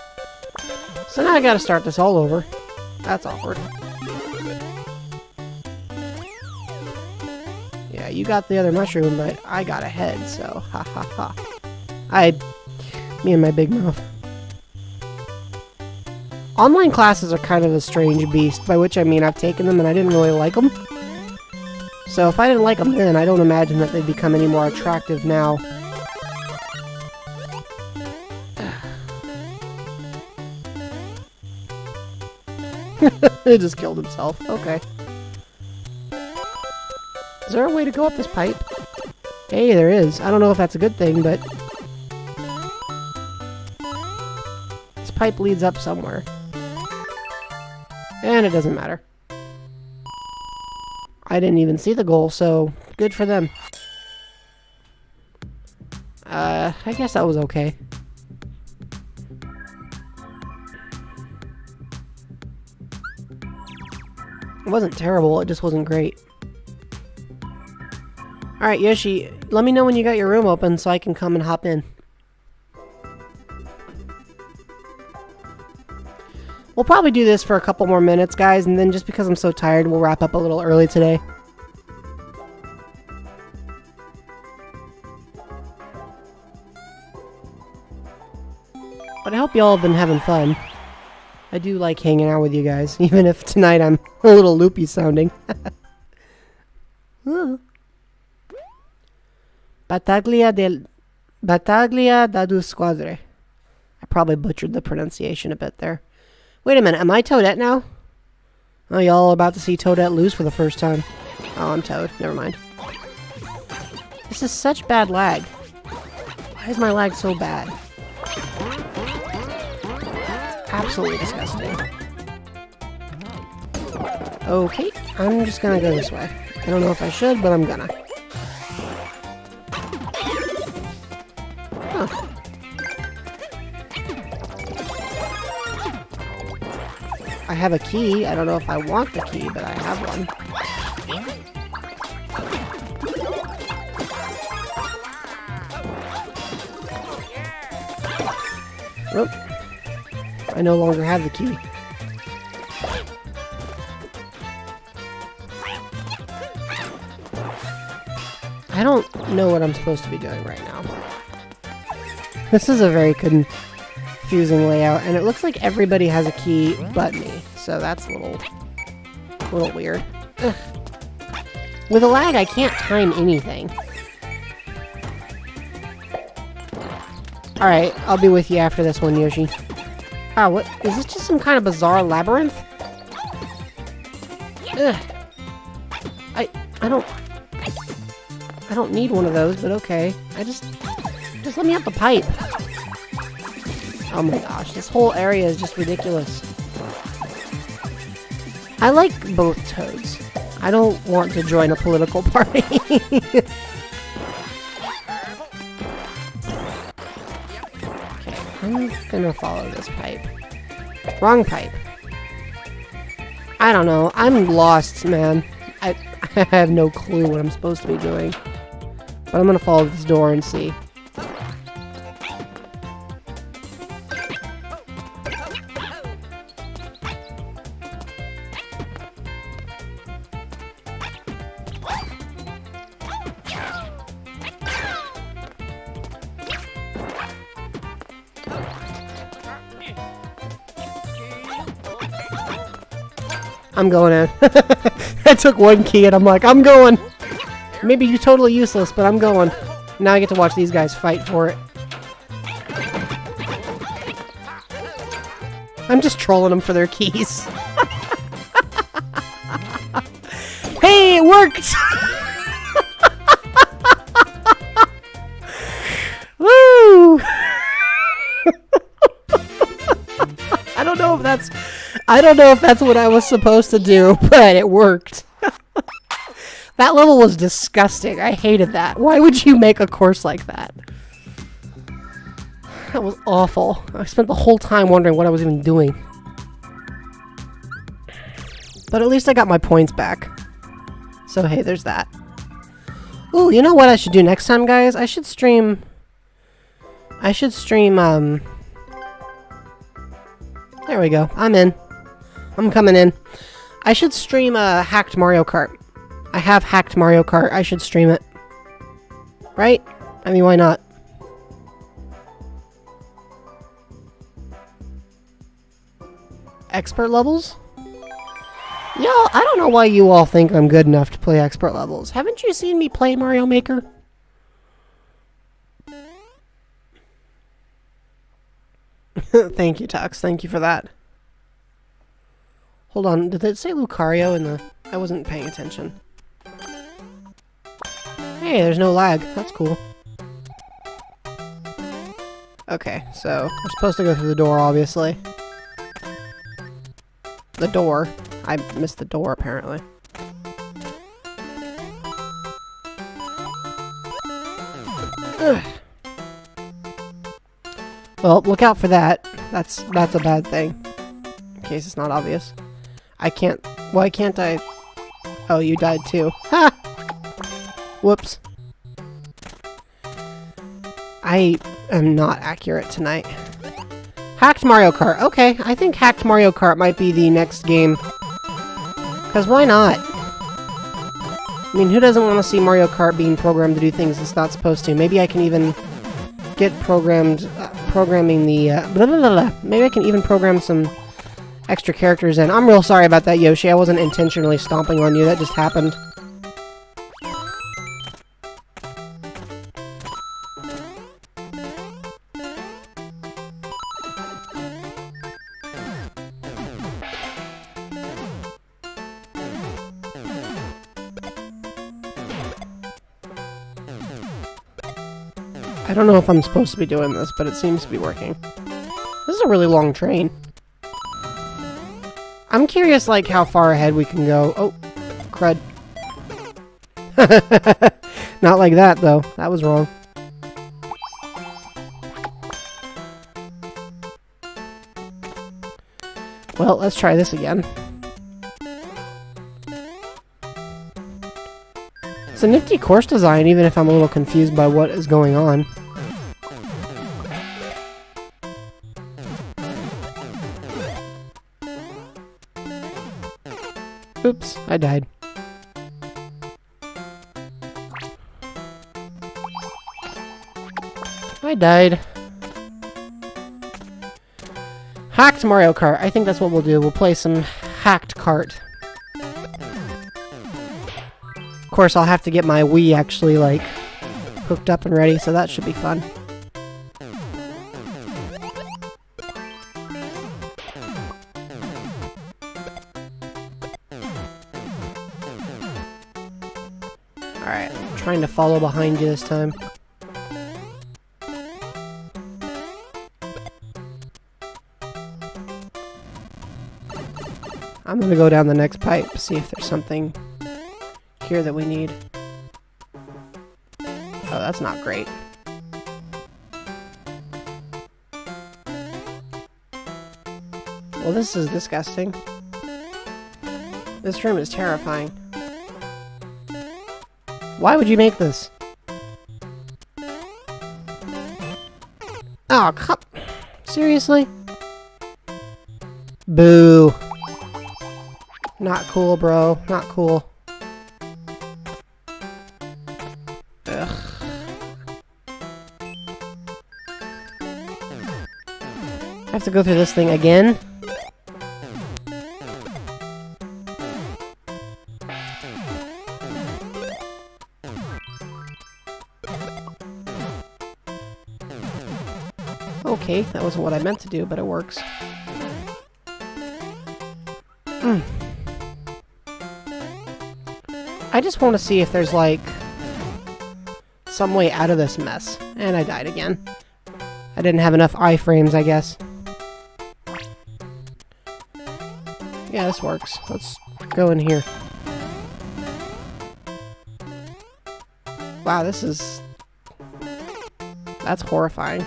So now I gotta start this all over. That's awkward. Yeah, you got the other mushroom, but I got ahead, so ha ha ha. Me and my big mouth. Online classes are kind of a strange beast, by which I mean I've taken them and I didn't really like them. So if I didn't like them then, I don't imagine that they'd become any more attractive now. He just killed himself. Okay. Is there a way to go up this pipe? Hey, there is. I don't know if that's a good thing, but this pipe leads up somewhere. And it doesn't matter. I didn't even see the goal, so good for them. I guess that was okay. It wasn't terrible, it just wasn't great. Alright, Yoshi, let me know when you got your room open so I can come and hop in. We'll probably do this for a couple more minutes, guys, and then just because I'm so tired, we'll wrap up a little early today. But I hope y'all have been having fun. I do like hanging out with you guys, even if tonight I'm a little loopy sounding. Battaglia da due squadre. I probably butchered the pronunciation a bit there. Wait a minute, am I Toadette now? Oh, y'all about to see Toadette lose for the first time. Oh, I'm Toad. Never mind. This is such bad lag. Why is my lag so bad? It's absolutely disgusting. Okay, I'm just gonna go this way. I don't know if I should, but I'm gonna. Huh. I have a key. I don't know if I want the key, but I have one. Oh. I no longer have the key. I don't know what I'm supposed to be doing right now. This is a very confusing layout, and it looks like everybody has a key but me, so that's a little weird. Ugh. With a lag, I can't time anything. Alright, I'll be with you after this one, Yoshi. Oh, what? Is this just some kind of bizarre labyrinth? Ugh. I don't need one of those, but okay. Just let me have the pipe. Oh my gosh, this whole area is just ridiculous. I like both Toads. I don't want to join a political party. Okay, I'm gonna follow this pipe. Wrong pipe. I don't know. I'm lost, man. I have no clue what I'm supposed to be doing. But I'm gonna follow this door and see. I'm going in. I took one key and I'm like, I'm going. Maybe you're totally useless, but I'm going. Now I get to watch these guys fight for it. I'm just trolling them for their keys. Hey, it worked! Woo! I don't know if that's what I was supposed to do, but it worked. That level was disgusting. I hated that. Why would you make a course like that? That was awful. I spent the whole time wondering what I was even doing. But at least I got my points back. So hey, there's that. Ooh, you know what I should do next time, guys? I should stream, there we go. I'm in. I'm coming in. I should stream hacked Mario Kart. I have hacked Mario Kart. I should stream it. Right? I mean, why not? Expert levels? Y'all, I don't know why you all think I'm good enough to play expert levels. Haven't you seen me play Mario Maker? Thank you, Tux. Thank you for that. Hold on. Did it say Lucario in the... I wasn't paying attention. Hey, there's no lag. That's cool. Okay, so we're supposed to go through the door, obviously. The door. I missed the door, apparently. Ugh. Well, look out for that. That's a bad thing. In case it's not obvious. I can't... Why can't I... Oh, you died too. Ha! Whoops. I am not accurate tonight. Hacked Mario Kart. Okay, I think Hacked Mario Kart might be the next game. Because why not? I mean, who doesn't want to see Mario Kart being programmed to do things it's not supposed to? Maybe I can even get programming the... blah, blah, blah, blah. Maybe I can even program some extra characters in. I'm real sorry about that, Yoshi. I wasn't intentionally stomping on you. That just happened. I don't know if I'm supposed to be doing this, but it seems to be working. This is a really long train. I'm curious, like, how far ahead we can go. Oh, crud. Not like that, though. That was wrong. Well, let's try this again. It's a nifty course design, even if I'm a little confused by what is going on. Oops, I died. I died. Hacked Mario Kart. I think that's what we'll do. We'll play some hacked kart. Of course, I'll have to get my Wii actually, like, hooked up and ready, so that should be fun. Alright, I'm trying to follow behind you this time. I'm gonna go down the next pipe, see if there's something here that we need. Oh, that's not great. Well, this is disgusting. This room is terrifying. Why would you make this? Oh, cup. Seriously? Boo. Not cool, bro. Not cool. Ugh. I have to go through this thing again? Okay, that wasn't what I meant to do, but it works. I just want to see if there's, like, some way out of this mess. And I died again. I didn't have enough iframes, I guess. Yeah, this works. Let's go in here. Wow, this is... That's horrifying.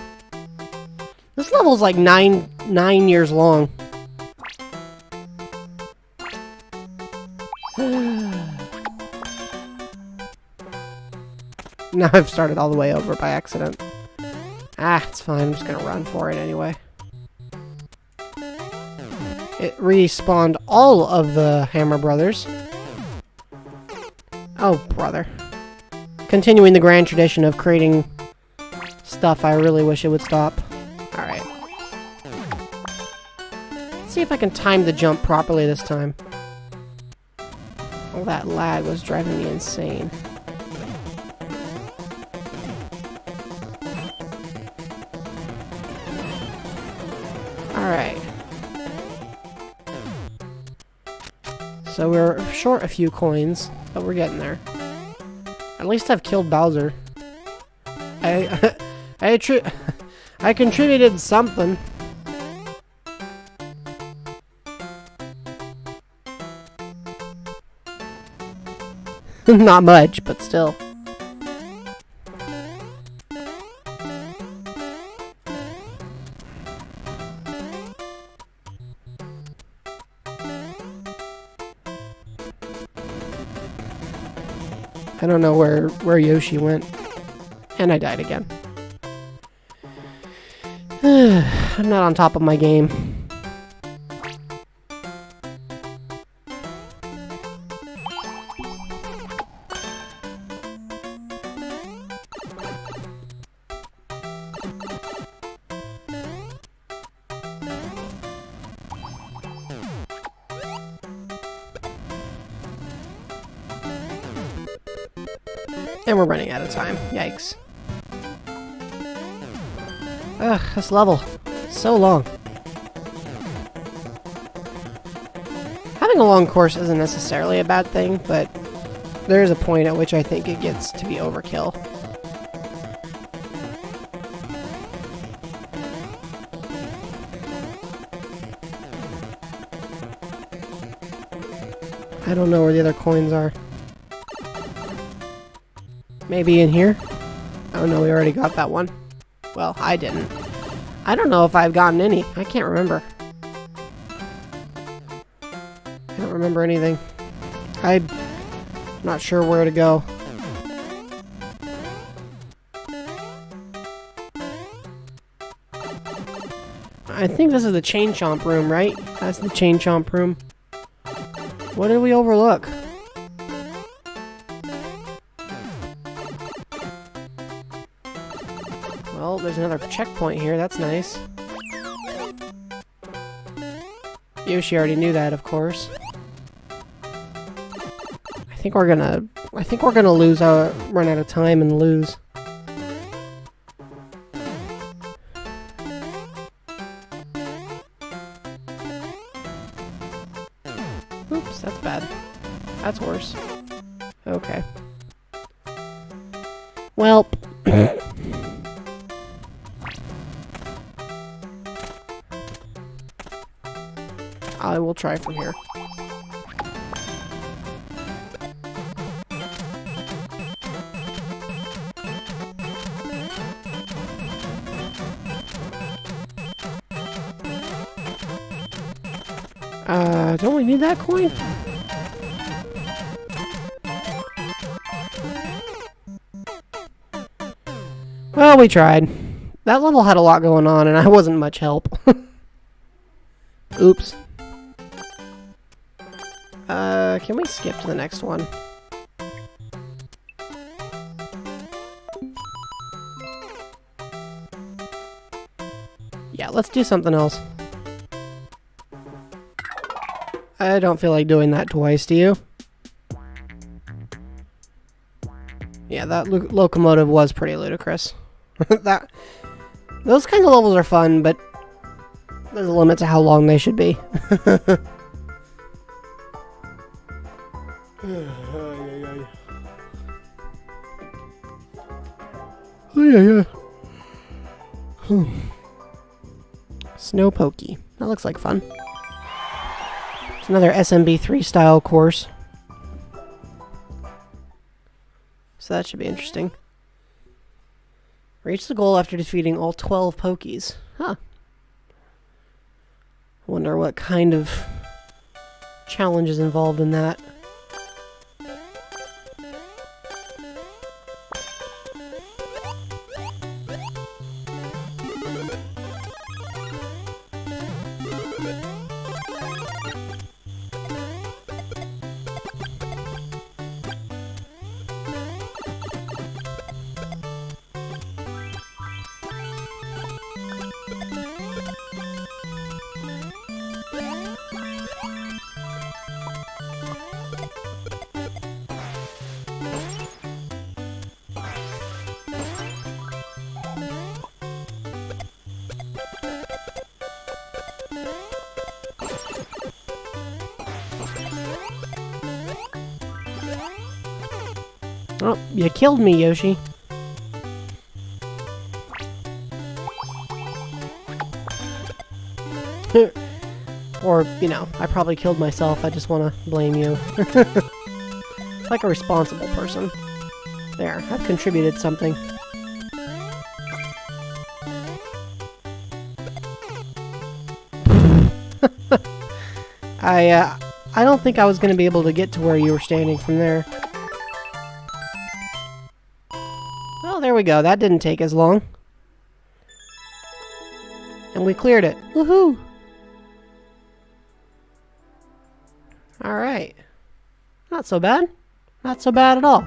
This level's like nine years long. Now I've started all the way over by accident. Ah, it's fine. I'm just gonna run for it anyway. It respawned all of the Hammer Brothers. Oh, brother. Continuing the grand tradition of creating stuff, I really wish it would stop. Alright. Let's see if I can time the jump properly this time. All that lag was driving me insane. Alright. So we're short a few coins, but we're getting there. At least I've killed Bowser. I contributed something. Not much, but still. I don't know where Yoshi went. And I died again. I'm not on top of my game. And we're running out of time. Yikes. Ugh, this level. So long. Having a long course isn't necessarily a bad thing, but there is a point at which I think it gets to be overkill. I don't know where the other coins are. Maybe in here? Oh no, we already got that one. Well, I didn't. I don't know if I've gotten any. I can't remember. I don't remember anything. I'm not sure where to go. I think this is the Chain Chomp room, right? That's the Chain Chomp room. What did we overlook? Well, there's another checkpoint here. That's nice. Yoshi already knew that, of course. I think we're gonna lose. Run out of time and lose. Oops, that's bad. That's worse. Okay. Well. I will try from here. Don't we need that coin? Well, we tried. That level had a lot going on, and I wasn't much help. Oops. Can we skip to the next one? Yeah, let's do something else. I don't feel like doing that twice, do you? Yeah, that locomotive was pretty ludicrous. Those kinds of levels are fun, but there's a limit to how long they should be. Oh, yeah. Snow Pokey. That looks like fun. It's another SMB3 style course. So that should be interesting. Reach the goal after defeating all 12 Pokies. Huh. Wonder what kind of challenge is involved in that. Oh, you killed me, Yoshi. Or, you know, I probably killed myself. I just want to blame you. Like a responsible person. There, I've contributed something. I don't think I was going to be able to get to where you were standing from there. Oh, there we go. That didn't take as long. And we cleared it. Woohoo! Alright. Not so bad. Not so bad at all.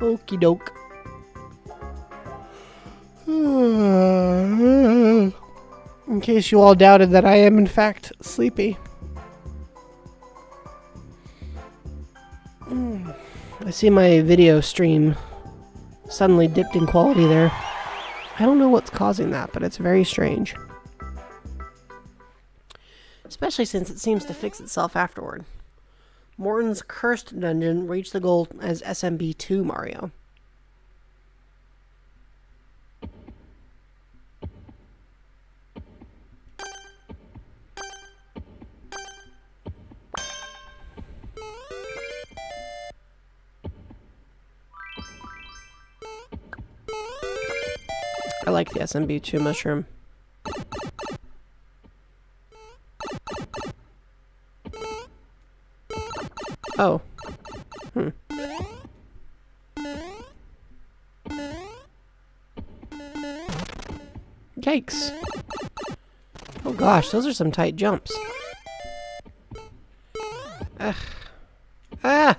Okie doke. In case you all doubted that I am in fact sleepy. I see my video stream suddenly dipped in quality there. I don't know what's causing that, but it's very strange. Especially since it seems to fix itself afterward. Morton's Cursed Dungeon reached the goal as SMB2 Mario. I like the SMB2 mushroom. Oh. takes. Oh gosh, those are some tight jumps. Ah!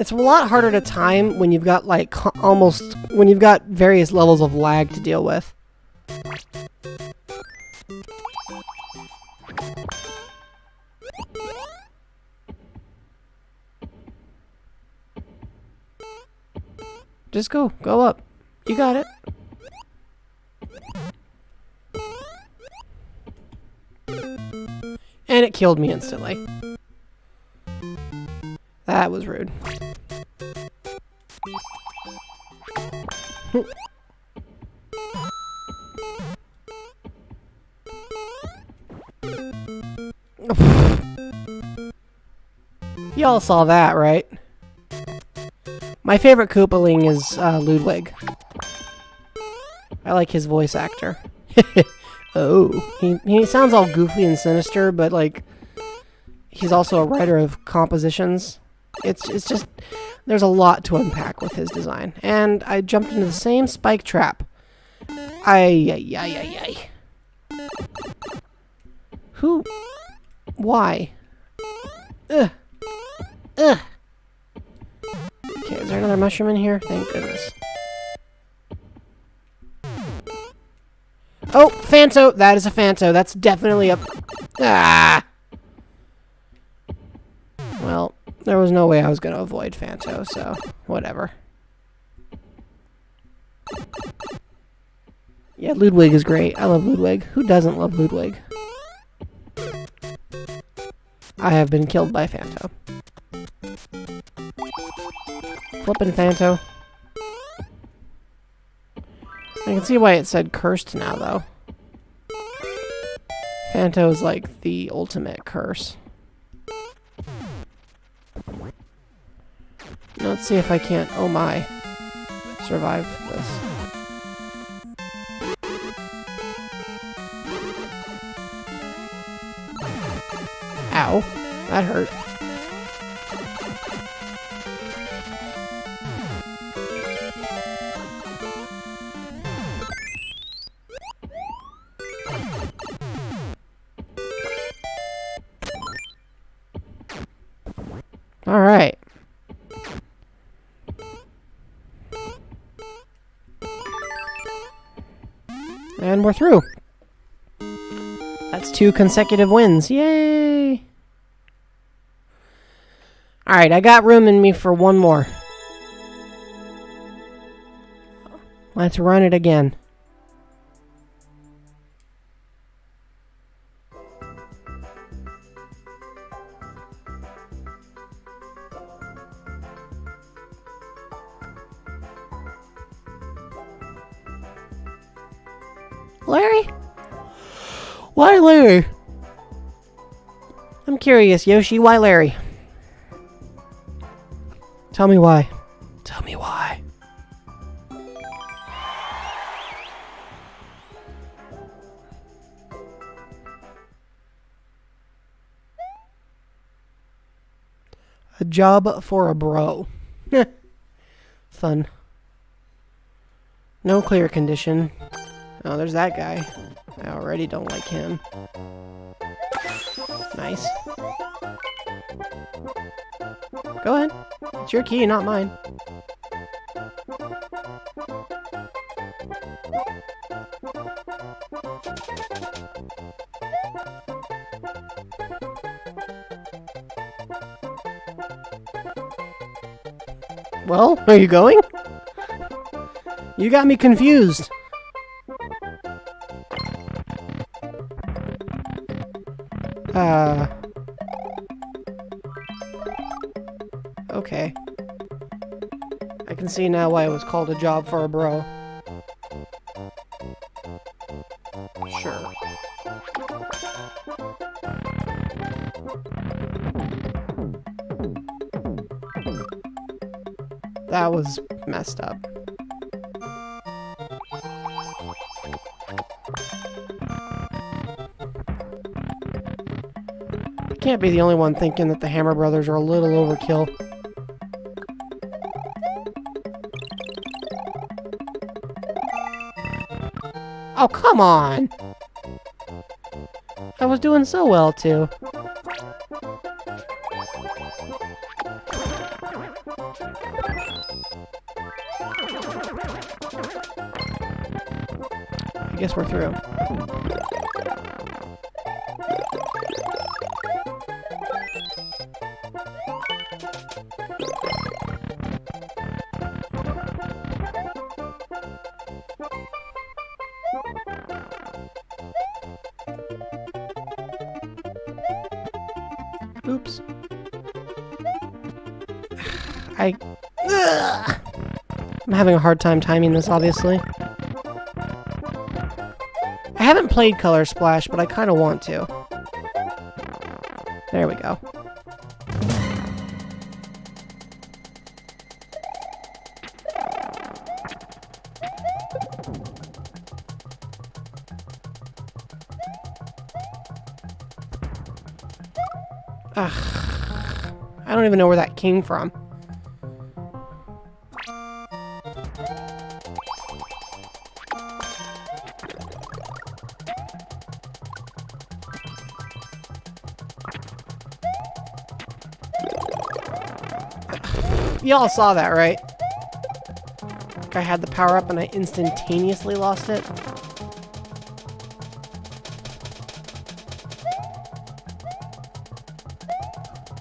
It's a lot harder to time when you've got like when you've got various levels of lag to deal with. Just go up. You got it. And it killed me instantly. That was rude. Y'all saw that, right? My favorite Koopaling is Ludwig. I like his voice actor. Oh, he sounds all goofy and sinister, but like he's also a writer of compositions. It's just there's a lot to unpack with his design. And I jumped into the same spike trap. Ay. Who? Why? Ugh. Okay, is there another mushroom in here? Thank goodness. Oh, Phanto! That is a Phanto. That's definitely a... Ah! Well, there was no way I was going to avoid Phanto, so whatever. Yeah, Ludwig is great. I love Ludwig. Who doesn't love Ludwig? I have been killed by Phanto. Flippin' Phanto. I can see why it said cursed now, though. Phanto is like the ultimate curse. Let's see if I can't, oh my, survive this. Ow, that hurt. All right. And we're through. That's 2 consecutive wins. Yay! Alright, I got room in me for one more. Let's run it again. Larry? Why Larry? I'm curious, Yoshi, why Larry? Tell me why. Tell me why. A job for a bro. Fun. No clear condition. Oh, there's that guy. I already don't like him. Nice. Go ahead. It's your key, not mine. Well, are you going? You got me confused. Okay. I can see now why it was called a job for a bro. Sure. That was messed up. I can't be the only one thinking that the Hammer Brothers are a little overkill. Oh, come on! I was doing so well, too. I guess we're through. Oops. I'm having a hard time timing this, obviously. I haven't played Color Splash, but I kind of want to. There we go. Ugh. I don't even know where that came from. Y'all saw that, right? Like I had the power up and I instantaneously lost it.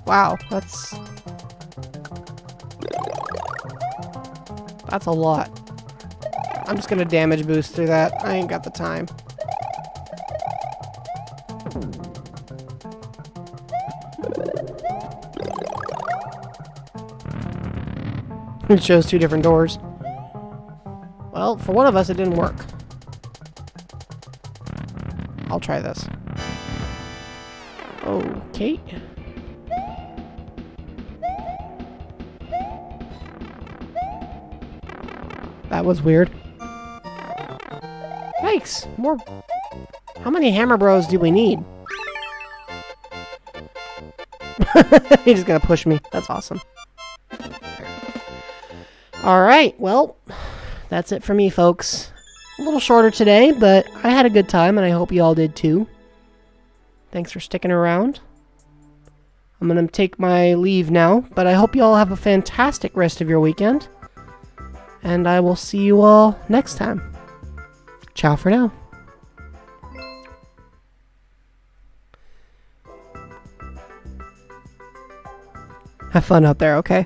Wow, that's a lot. I'm just gonna damage boost through that. I ain't got the time. It shows two different doors. Well, for one of us, it didn't work. I'll try this. Okay. That was weird. Yikes! More. How many Hammer Bros do we need? He's just gonna push me. That's awesome. Alright, well, that's it for me, folks. A little shorter today, but I had a good time, and I hope you all did too. Thanks for sticking around. I'm gonna take my leave now, but I hope you all have a fantastic rest of your weekend. And I will see you all next time. Ciao for now. Have fun out there, okay?